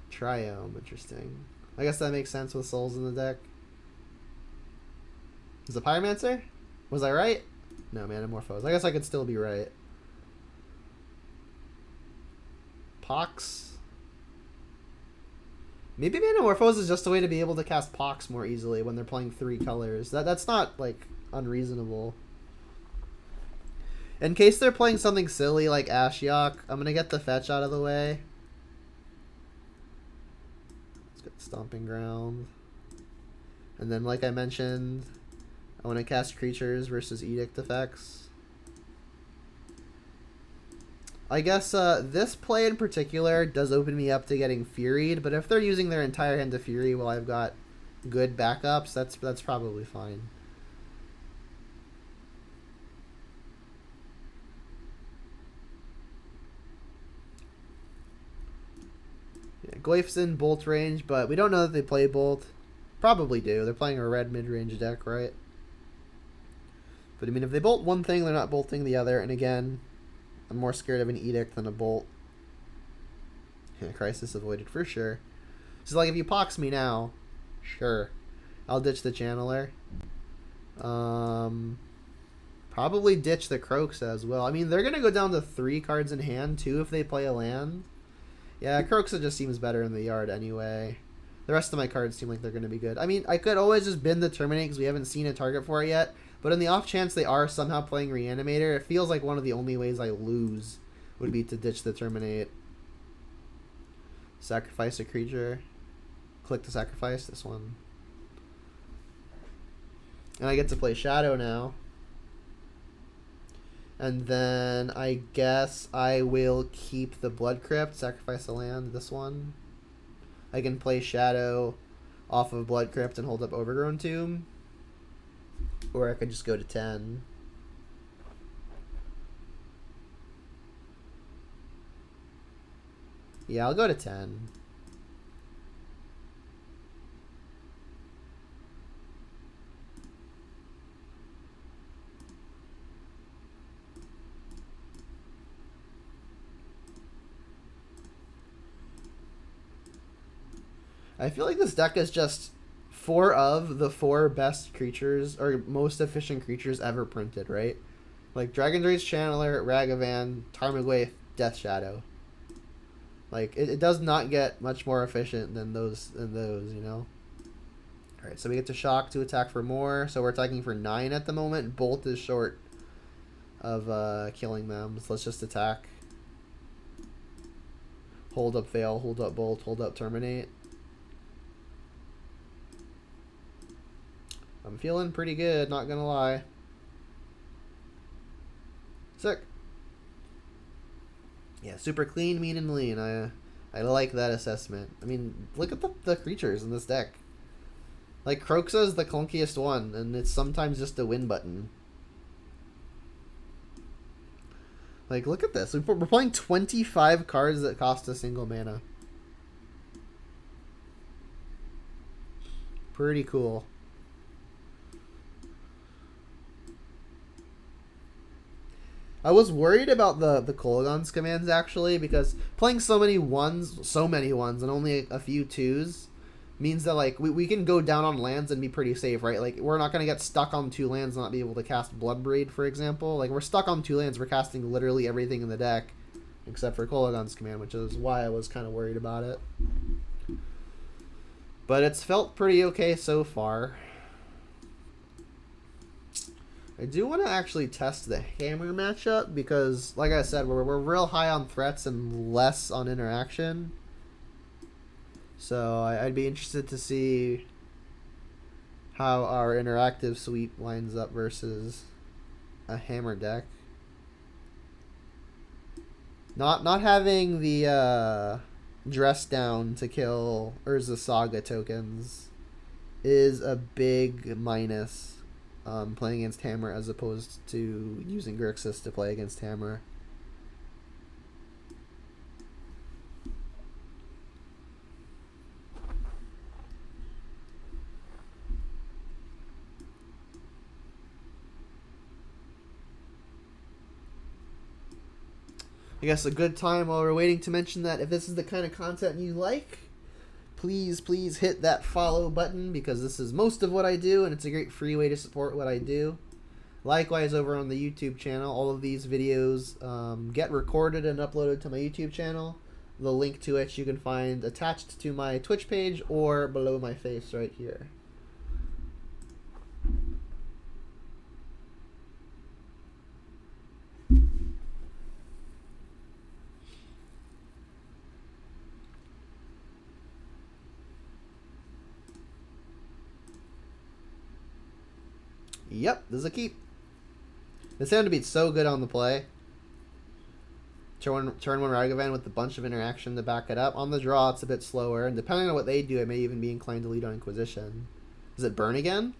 Triome, interesting. I guess that makes sense with souls in the deck. Is it Pyromancer? Was I right? No, Manamorphose. I guess I could still be right. Pox. Maybe Manamorphose is just a way to be able to cast Pox more easily when they're playing 3 colors. That's not, like, unreasonable. In case they're playing something silly like Ashiok, I'm gonna get the fetch out of the way. Let's get Stomping Ground. And then, like I mentioned, I want to cast creatures versus Edict effects. I guess this play in particular does open me up to getting Furied, but if they're using their entire hand to Fury while I've got good backups, that's probably fine. Yeah, Goyf's in Bolt range, but we don't know that they play Bolt. Probably do. They're playing a red mid-range deck, right? But I mean, if they bolt one thing, they're not bolting the other, and again, I'm more scared of an Edict than a Bolt. Yeah, Crisis avoided for sure. So, like, if you Pox me now, sure. I'll ditch the Channeler. Probably ditch the Croaks as well. I mean, they're going to go down to 3 cards in hand, too, if they play a land. Yeah, Croaks just seems better in the yard anyway. The rest of my cards seem like they're going to be good. I mean, I could always just bin the Terminate because we haven't seen a target for it yet. But in the off chance they are somehow playing Reanimator, it feels like one of the only ways I lose would be to ditch the Terminate. Sacrifice a creature. Click to sacrifice this one. And I get to play Shadow now. And then I guess I will keep the Blood Crypt, sacrifice a land, this one. I can play Shadow off of Blood Crypt and hold up Overgrown Tomb. Or I could just go to 10. Yeah, I'll go to 10. I feel like this deck is just 4 of the 4 best creatures or most efficient creatures ever printed, right? Like Dragon Rage Channeler, Ragavan, Tarmogoyf, Death Shadow. Like it does not get much more efficient than those, you know. Alright, so we get to shock to attack for more. So we're attacking for 9 at the moment. Bolt is short of killing them. So let's just attack. Hold up fail, hold up bolt, hold up terminate. I'm feeling pretty good, not gonna lie. Sick. Yeah, super clean, mean, and lean. I like that assessment. I mean, look at the creatures in this deck. Like, Kroxa is the clunkiest one, and it's sometimes just a win button. Like, look at this. We're playing 25 cards that cost a single mana. Pretty cool. I was worried about the Kolaghan's commands, actually, because playing so many ones, and only a few twos means that, like, we can go down on lands and be pretty safe, right? Like, we're not going to get stuck on 2 lands and not be able to cast Bloodbraid, for example. Like, we're stuck on 2 lands, we're casting literally everything in the deck, except for Kolaghan's command, which is why I was kind of worried about it. But it's felt pretty okay so far. I do want to actually test the hammer matchup because, like I said, we're real high on threats and less on interaction. So I'd be interested to see how our interactive sweep lines up versus a hammer deck. Not having the dress down to kill Urza Saga tokens is a big minus. Playing against Hammer as opposed to using Grixis to play against Hammer. I guess a good time while we're waiting to mention that if this is the kind of content you like, please hit that follow button because this is most of what I do and it's a great free way to support what I do. Likewise, over on the YouTube channel, all of these videos get recorded and uploaded to my YouTube channel. The link to it you can find attached to my Twitch page or below my face right here. Yep, this is a keep. This sounded to be so good on the play. Turn one Ragavan with a bunch of interaction to back it up. On the draw, it's a bit slower, and depending on what they do, I may even be inclined to lead on Inquisition. Is it burn again?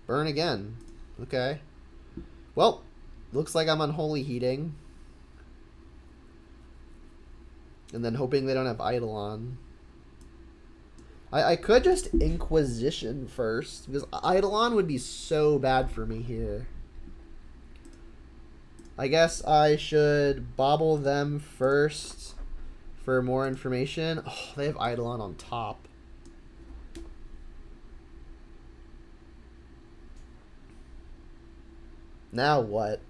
Burn again. Okay. Well, looks like I'm Unholy Heating. And then hoping they don't have Eidolon. I could just Inquisition first, because Eidolon would be so bad for me here. I guess I should bobble them first for more information. Oh, they have Eidolon on top. Now what?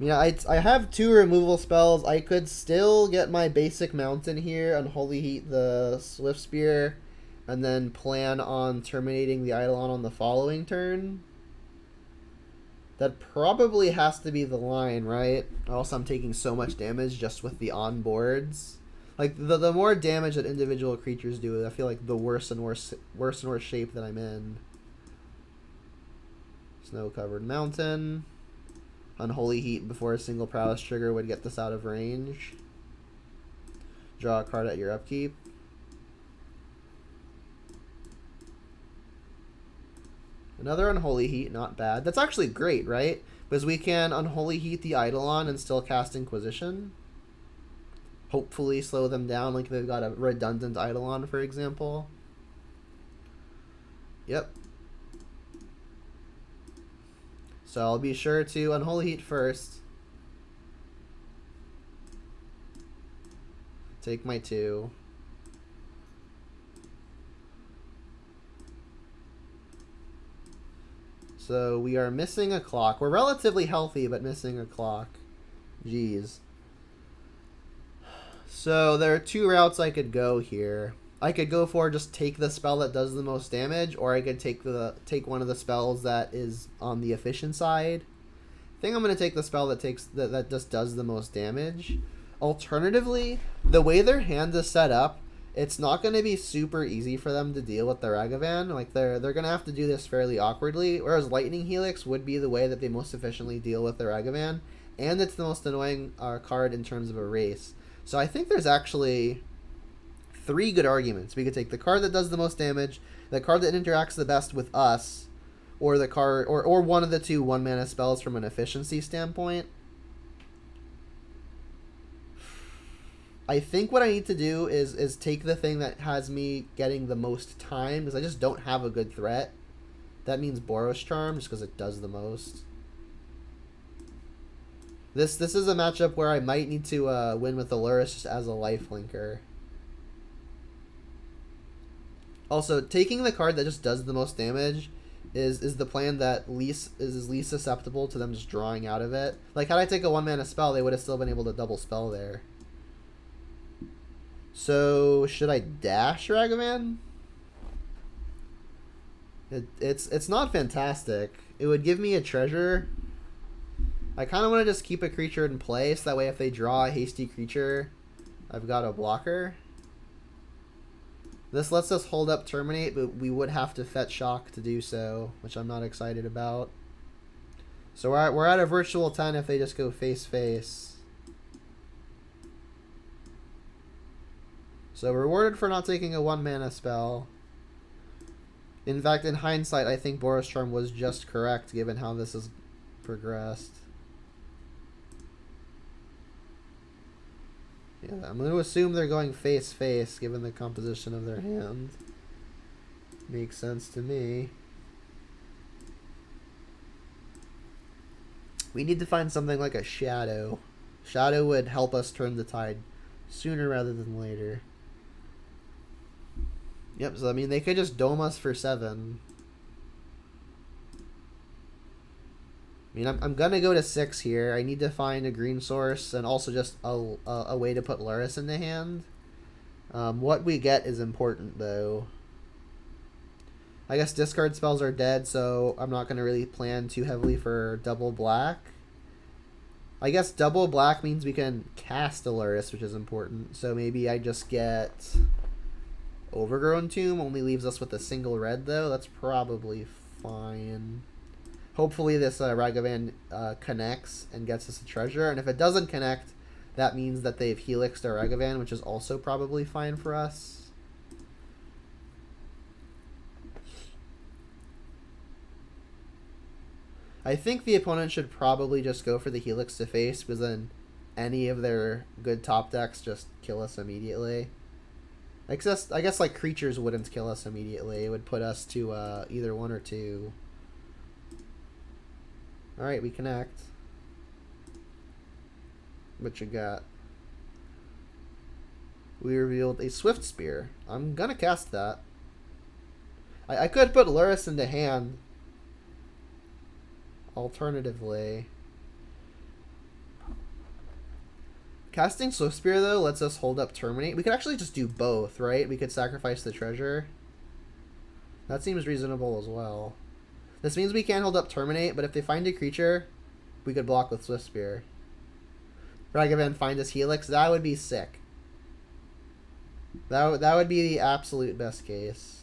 I mean, I have 2 removal spells. I could still get my basic mountain here, Unholy Heat the Swift Spear, and then plan on terminating the Eidolon on the following turn. That probably has to be the line, right? Or else I'm taking so much damage just with the onboards. Like, the more damage that individual creatures do, I feel like the worse and worse shape that I'm in. Snow-covered mountain. Unholy Heat before a single prowess trigger would get this out of range. Draw a card at your upkeep. Another Unholy Heat, not bad. That's actually great, right? Because we can Unholy Heat the Eidolon and still cast Inquisition. Hopefully slow them down, like they've got a redundant Eidolon, for example. Yep. So I'll be sure to Unholy Heat first. Take my 2. So we are missing a clock. We're relatively healthy, but missing a clock. Jeez. So there are 2 routes I could go here. I could go for just take the spell that does the most damage, or I could take one of the spells that is on the efficient side. I think I'm gonna take the spell that that just does the most damage. Alternatively, the way their hand is set up, it's not gonna be super easy for them to deal with the Ragavan. Like they're gonna have to do this fairly awkwardly. Whereas Lightning Helix would be the way that they most efficiently deal with the Ragavan, and it's the most annoying card in terms of a race. So I think there's actually 3 good arguments. We could take the card that does the most damage, the card that interacts the best with us, or the card or one of the 2 1-mana spells from an efficiency standpoint. I think what I need to do is take the thing that has me getting the most time, because I just don't have a good threat. That means Boros Charm, just because it does the most. This is a matchup where I might need to win with the Lurrus just as a lifelinker. Also, taking the card that just does the most damage is the plan that is least susceptible to them just drawing out of it. Like, had I take a 1-mana spell, they would have still been able to double spell there. So, should I dash Ragavan? It's not fantastic. It would give me a treasure. I kind of want to just keep a creature in play, so that way if they draw a hasty creature, I've got a blocker. This lets us hold up Terminate, but we would have to fetch Shock to do so, which I'm not excited about. So we're at a virtual 10 if they just go face-face. So rewarded for not taking a 1-mana spell. In fact, in hindsight, I think Boros Charm was just correct, given how this has progressed. Yeah, I'm going to assume they're going face-face, given the composition of their hand. Makes sense to me. We need to find something like a Shadow. Shadow would help us turn the tide sooner rather than later. Yep, so I mean, they could just dome us for 7. I mean, I'm going to go to 6 here. I need to find a green source and also just a way to put Lurrus in the hand. What we get is important, though. I guess discard spells are dead, so I'm not going to really plan too heavily for double black. I guess double black means we can cast a Lurrus, which is important. So maybe I just get Overgrown Tomb. Only leaves us with a single red, though. That's probably fine. Hopefully this Ragavan connects and gets us a treasure. And if it doesn't connect, that means that they've helixed our Ragavan, which is also probably fine for us. I think the opponent should probably just go for the Helix to face, because then any of their good top decks just kill us immediately. I guess like creatures wouldn't kill us immediately. It would put us to either 1 or 2. Alright, we connect. What you got? We revealed a Swift Spear. I'm gonna cast that. I could put Lurrus into hand. Alternatively, casting Swift Spear, though, lets us hold up Terminate. We could actually just do both, right? We could sacrifice the treasure. That seems reasonable as well. This means we can't hold up Terminate, but if they find a creature, we could block with Swift Spear. Ragavan find us Helix. That would be sick. That would be the absolute best case.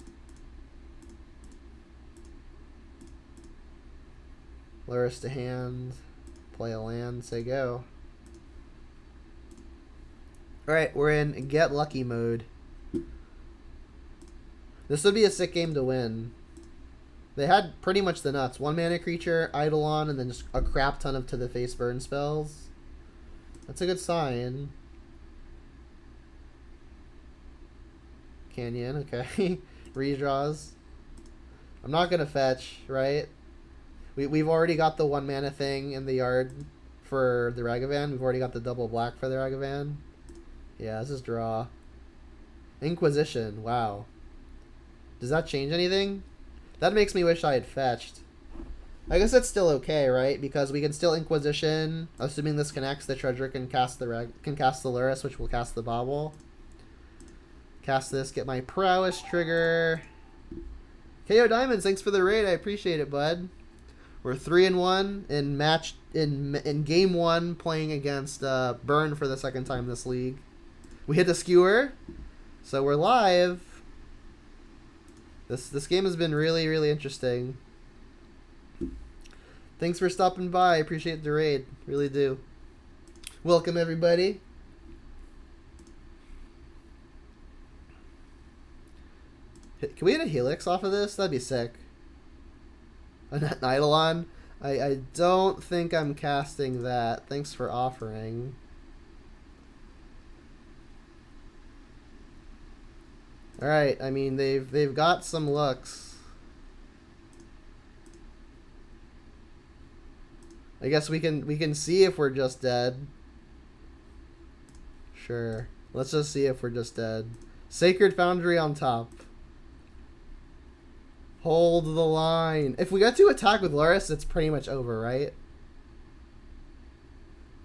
Lurrus to hand, play a land, say go. Alright, we're in Get Lucky mode. This would be a sick game to win. They had pretty much the nuts. 1-mana creature, Eidolon, and then just a crap ton of to the face burn spells. That's a good sign. Canyon, okay. Redraws. I'm not going to fetch, right? We've already got the 1-mana thing in the yard for the Ragavan. We've already got the double black for the Ragavan. Yeah, this is draw. Inquisition, wow. Does that change anything? That makes me wish I had fetched. I guess that's still okay, right? Because we can still Inquisition. Assuming this connects, the treasure can cast the Lurrus, which will cast the Bauble. Cast this, get my prowess trigger. KO Diamonds, thanks for the raid. I appreciate it, bud. We're 3-1 in game 1 playing against Burn for the second time this league. We hit the skewer, so we're live. This game has been really, really interesting. Thanks for stopping by. I appreciate the raid. Really do. Welcome, everybody. Can we hit a Helix off of this? That'd be sick. An Eidolon? I don't think I'm casting that. Thanks for offering. Alright, I mean, they've got some looks. I guess we can see if we're just dead. Sure. Let's just see if we're just dead. Sacred Foundry on top. Hold the line. If we got to attack with Lurrus, it's pretty much over, right?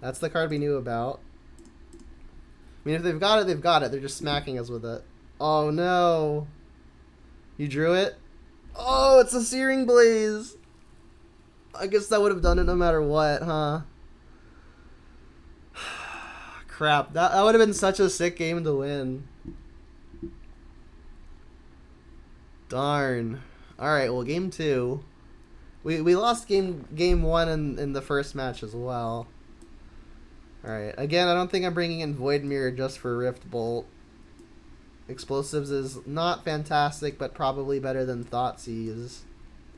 That's the card we knew about. I mean, if they've got it, they've got it. They're just smacking us with it. Oh, no. You drew it? Oh, it's a Searing Blaze. I guess that would have done it no matter what, huh? Crap. That would have been such a sick game to win. Darn. Alright, well, game 2. We lost game 1 in the first match as well. Alright, again, I don't think I'm bringing in Void Mirror just for Rift Bolt. Explosives is not fantastic, but probably better than Thoughtseize.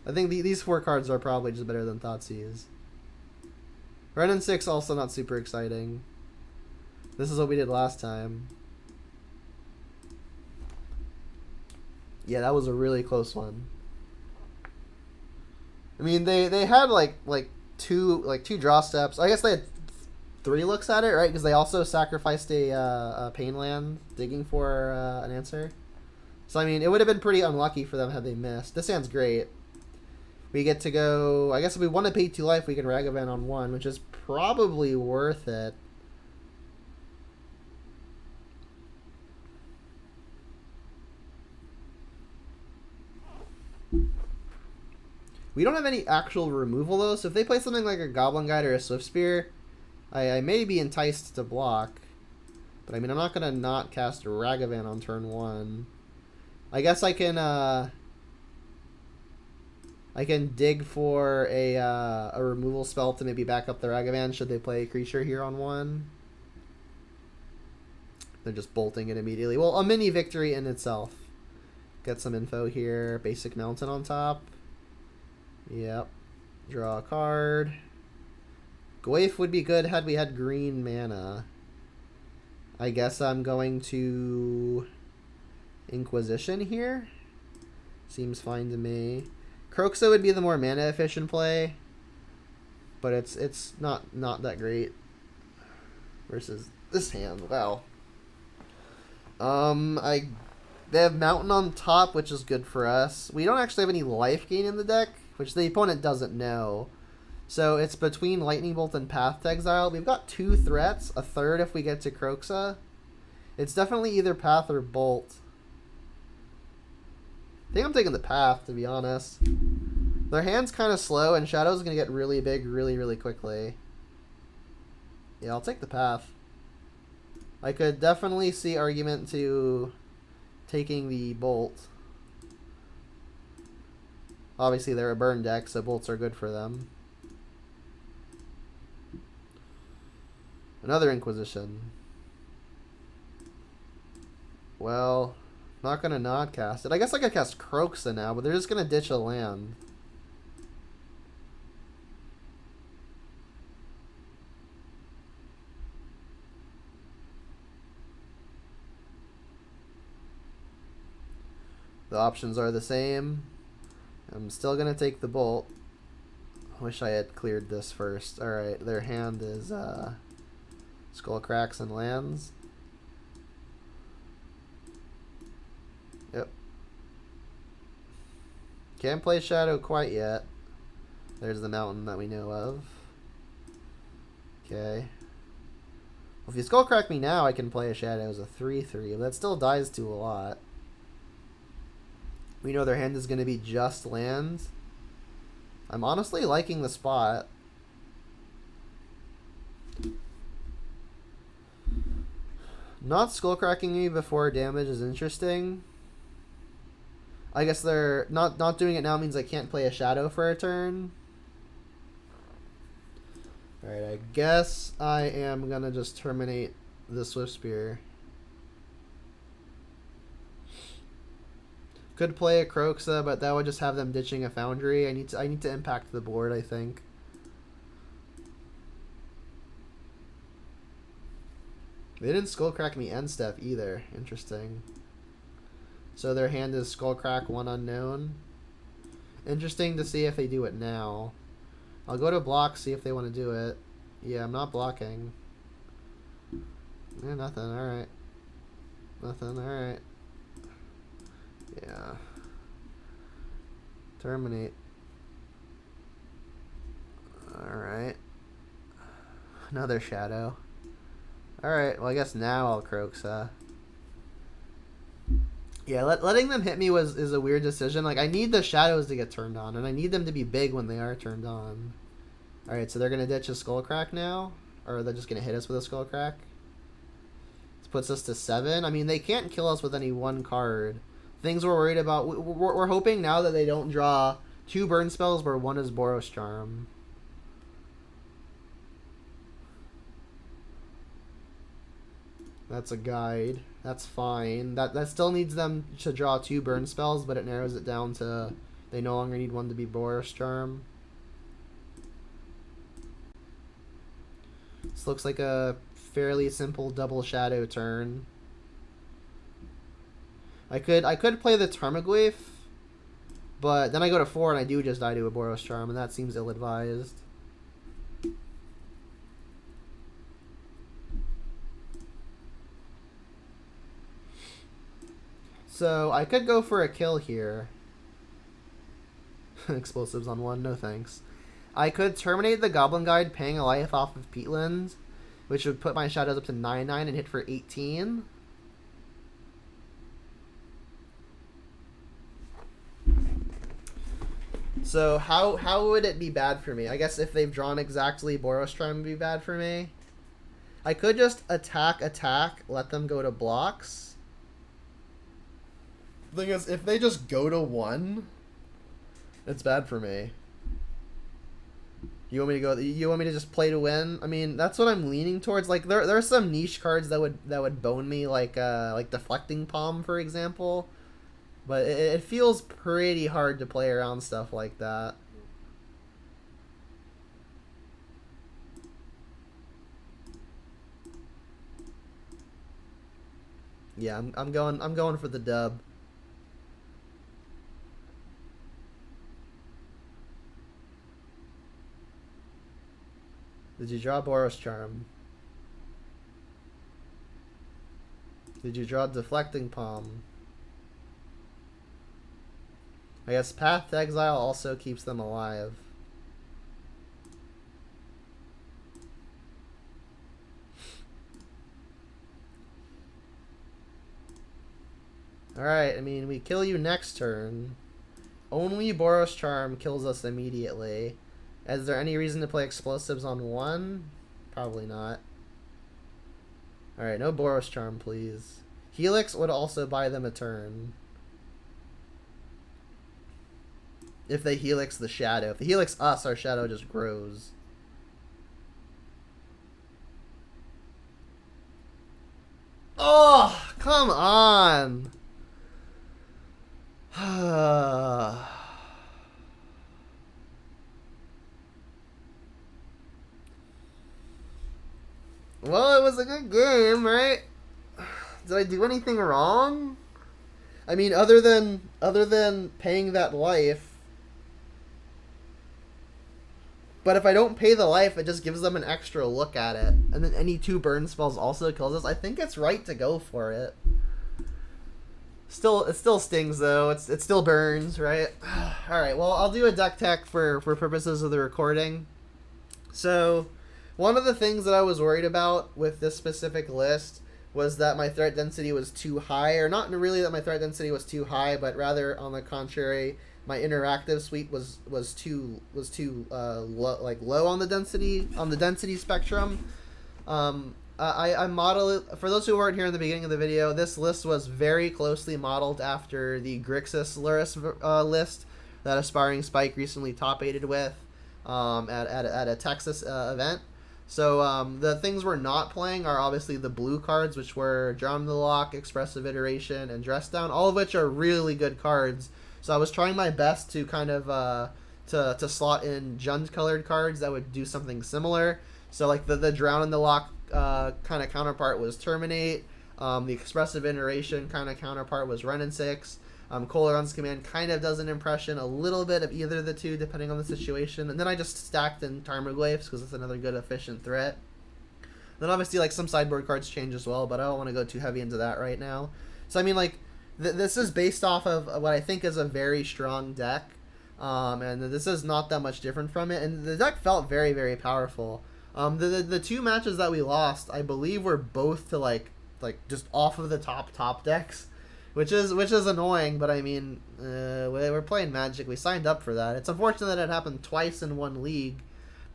I think these 4 cards are probably just better than Thoughtseize. Renin 6 also not super exciting. This is what we did last time. Yeah, that was a really close one. I mean, they had like two draw steps. I guess they had 3 looks at it, right? Because they also sacrificed a Pain Land, digging for an answer. So I mean, it would have been pretty unlucky for them had they missed. This hand's great. We get to go. I guess if we want to pay 2 life, we can Ragavan on 1, which is probably worth it. We don't have any actual removal, though, so if they play something like a Goblin Guide or a Swift Spear, I may be enticed to block. But, I mean, I'm not going to not cast Ragavan on turn 1. I guess I can dig for a removal spell to maybe back up the Ragavan should they play a creature here on 1. They're just bolting it immediately. Well, a mini victory in itself. Get some info here. Basic Mountain on top. Yep. Draw a card. Goyf would be good had we had green mana. I guess I'm going to Inquisition here. Seems fine to me. Kroxa would be the more mana efficient play, but it's not that great versus this hand. Wow. They have Mountain on top, which is good for us. We don't actually have any life gain in the deck, which the opponent doesn't know. So it's between Lightning Bolt and Path to Exile. We've got 2 threats, a third if we get to Kroxa. It's definitely either Path or Bolt. I think I'm taking the Path, to be honest. Their hand's kind of slow, and Shadow's going to get really big really, really quickly. Yeah, I'll take the Path. I could definitely see argument to taking the Bolt. Obviously, they're a burn deck, so bolts are good for them. Another Inquisition. Well, not going to not cast it. I guess I could cast Kroxa now, but they're just going to ditch a land. The options are the same. I'm still going to take the Bolt. I wish I had cleared this first. Alright, their hand is Skull Cracks and lands. Yep. Can't play Shadow quite yet. There's the mountain that we know of. Okay. If you skull crack me now, I can play a shadow as a 3/3, but that still dies to a lot. We know their hand is going to be just lands. I'm honestly liking the spot. Not skull cracking me before damage is interesting. I guess they're not doing it now means I can't play a shadow for a turn. Alright, I guess I am gonna just terminate the Swift Spear. Could play a Croxa, but that would just have them ditching a Foundry. I need to impact the board, I think. They didn't skull crack me end step either. Interesting. So their hand is skull crack 1 unknown. Interesting to see if they do it now. I'll go to block, see if they want to do it. Yeah, I'm not blocking. Yeah, nothing. Alright. Nothing. Alright. Yeah. Terminate. Alright. Another shadow. Alright, well I guess now I'll Croxa. Yeah, letting them hit me is a weird decision. Like, I need the shadows to get turned on, and I need them to be big when they are turned on. Alright, so they're going to ditch a skull crack now? Or they're just going to hit us with a skull crack? This puts us to 7. I mean, they can't kill us with any one card. Things we're worried about... We're hoping now that they don't draw 2 burn spells where 1 is Boros Charm. That's a guide. That's fine. That still needs them to draw 2 burn spells, but it narrows it down to they no longer need 1 to be Boros Charm. This looks like a fairly simple double shadow turn. I could play the Tarmogoyf, but then I go to 4 and I do just die to a Boros Charm, and that seems ill-advised. So I could go for a kill here. Explosives on 1, no thanks. I could terminate the Goblin Guide, paying a life off of Peatland, which would put my shadows up to 9/9 and hit for 18. So how would it be bad for me? I guess if they've drawn exactly Boros Charm would be bad for me. I could just attack, let them go to blocks. The thing is, if they just go to 1, it's bad for me. You want me to go? You want me to just play to win? I mean, that's what I'm leaning towards. Like, there are some niche cards that would bone me, like Deflecting Palm, for example. But it feels pretty hard to play around stuff like that. Yeah, I'm going for the dub. Did you draw Boros Charm? Did you draw Deflecting Palm? I guess Path to Exile also keeps them alive. Alright, I mean, we kill you next turn. Only Boros Charm kills us immediately. Is there any reason to play Explosives on 1? Probably not. Alright, no Boros Charm, please. Helix would also buy them a turn. If they Helix the Shadow. If they Helix us, our Shadow just grows. Oh, come on! Well, it was a good game, right? Did I do anything wrong? I mean, other than paying that life. But if I don't pay the life, it just gives them an extra look at it. And then any 2 burn spells also kills us. I think it's right to go for it. It still stings, though. It still burns, right? Alright, well, I'll do a deck tech for purposes of the recording. So, One of the things that I was worried about with this specific list was that my threat density was too high, or not really that my threat density was too high, but rather on the contrary, my interactive suite was too low on the density spectrum. I model it for those who weren't here in the beginning of the video. This list was very closely modeled after the Grixis Lurrus list that Aspiring Spike recently top 8'd with at a Texas event. So the things we're not playing are obviously the blue cards, which were Drum the Lock, Expressive Iteration, and Dress Down, all of which are really good cards. So I was trying my best to kind of to slot in Jund colored cards that would do something similar. So like the Drown in the Lock kind of counterpart was Terminate. The Expressive Iteration kind of counterpart was Run and 6. Colargon's Command kind of does an impression a little bit of either of the two depending on the situation. And then I just stacked in Tarmogoyfs because it's another good efficient threat. Then obviously like some sideboard cards change as well, but I don't want to go too heavy into that right now. So I mean like this is based off of what I think is a very strong deck. And this is not that much different from it. And the deck felt very, very powerful. The two matches that we lost, I believe, were both to like just off of the top decks. Which is annoying, but I mean, we're playing Magic. We signed up for that. It's unfortunate that it happened twice in one league,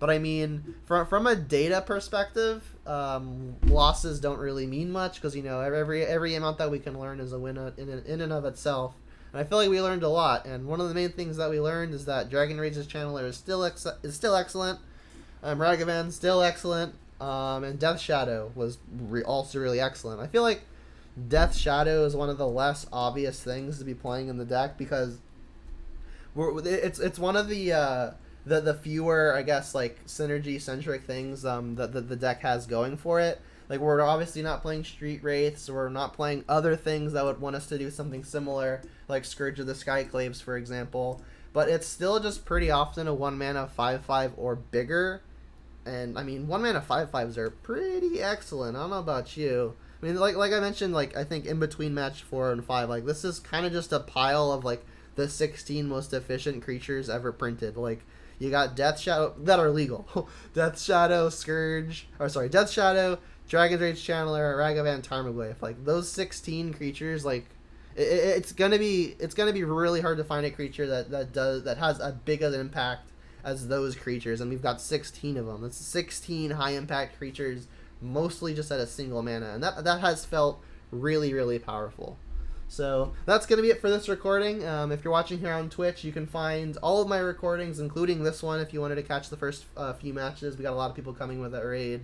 but I mean, from a data perspective, losses don't really mean much because you know every amount that we can learn is a win in and of itself. And I feel like we learned a lot. And one of the main things that we learned is that Dragon Rage's Channeler is still excellent. Ragavan still excellent. And Death Shadow was also really excellent. I feel like Death Shadow is one of the less obvious things to be playing in the deck because it's one of the fewer, I guess, like synergy centric things that the deck has going for it. Like we're obviously not playing Street Wraiths, or we're not playing other things that would want us to do something similar, like Scourge of the Skyclaves, for example. But it's still just pretty often a 1-mana 5/5 or bigger. And I mean 1-mana 5/5s are pretty excellent. I don't know about you. I mean, like I mentioned, like I think in between match 4 and 5, like this is kind of just a pile of like the 16 most efficient creatures ever printed. Like you got Death Shadow that are legal, Death Shadow, Death Shadow, Dragon Rage Channeler, Ragavan, Tarmogoyf. Like those 16 creatures, like it's gonna be really hard to find a creature that has a big of an impact as those creatures, and we've got 16 of them. That's 16 high impact creatures, mostly just at a single mana, and that has felt really, really powerful. So that's going to be it for this recording. If you're watching here on Twitch, you can find all of my recordings, including this one, if you wanted to catch the first few matches. We got a lot of people coming with that raid.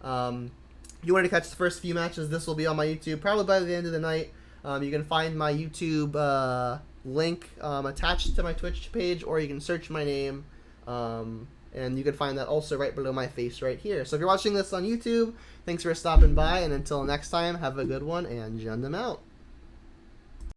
If you wanted to catch the first few matches, this will be on my YouTube probably by the end of the night. You can find my YouTube link attached to my Twitch page, or you can search my name. And you can find that also right below my face right here. So if you're watching this on YouTube, thanks for stopping by, and until next time, have a good one, and Jund them out.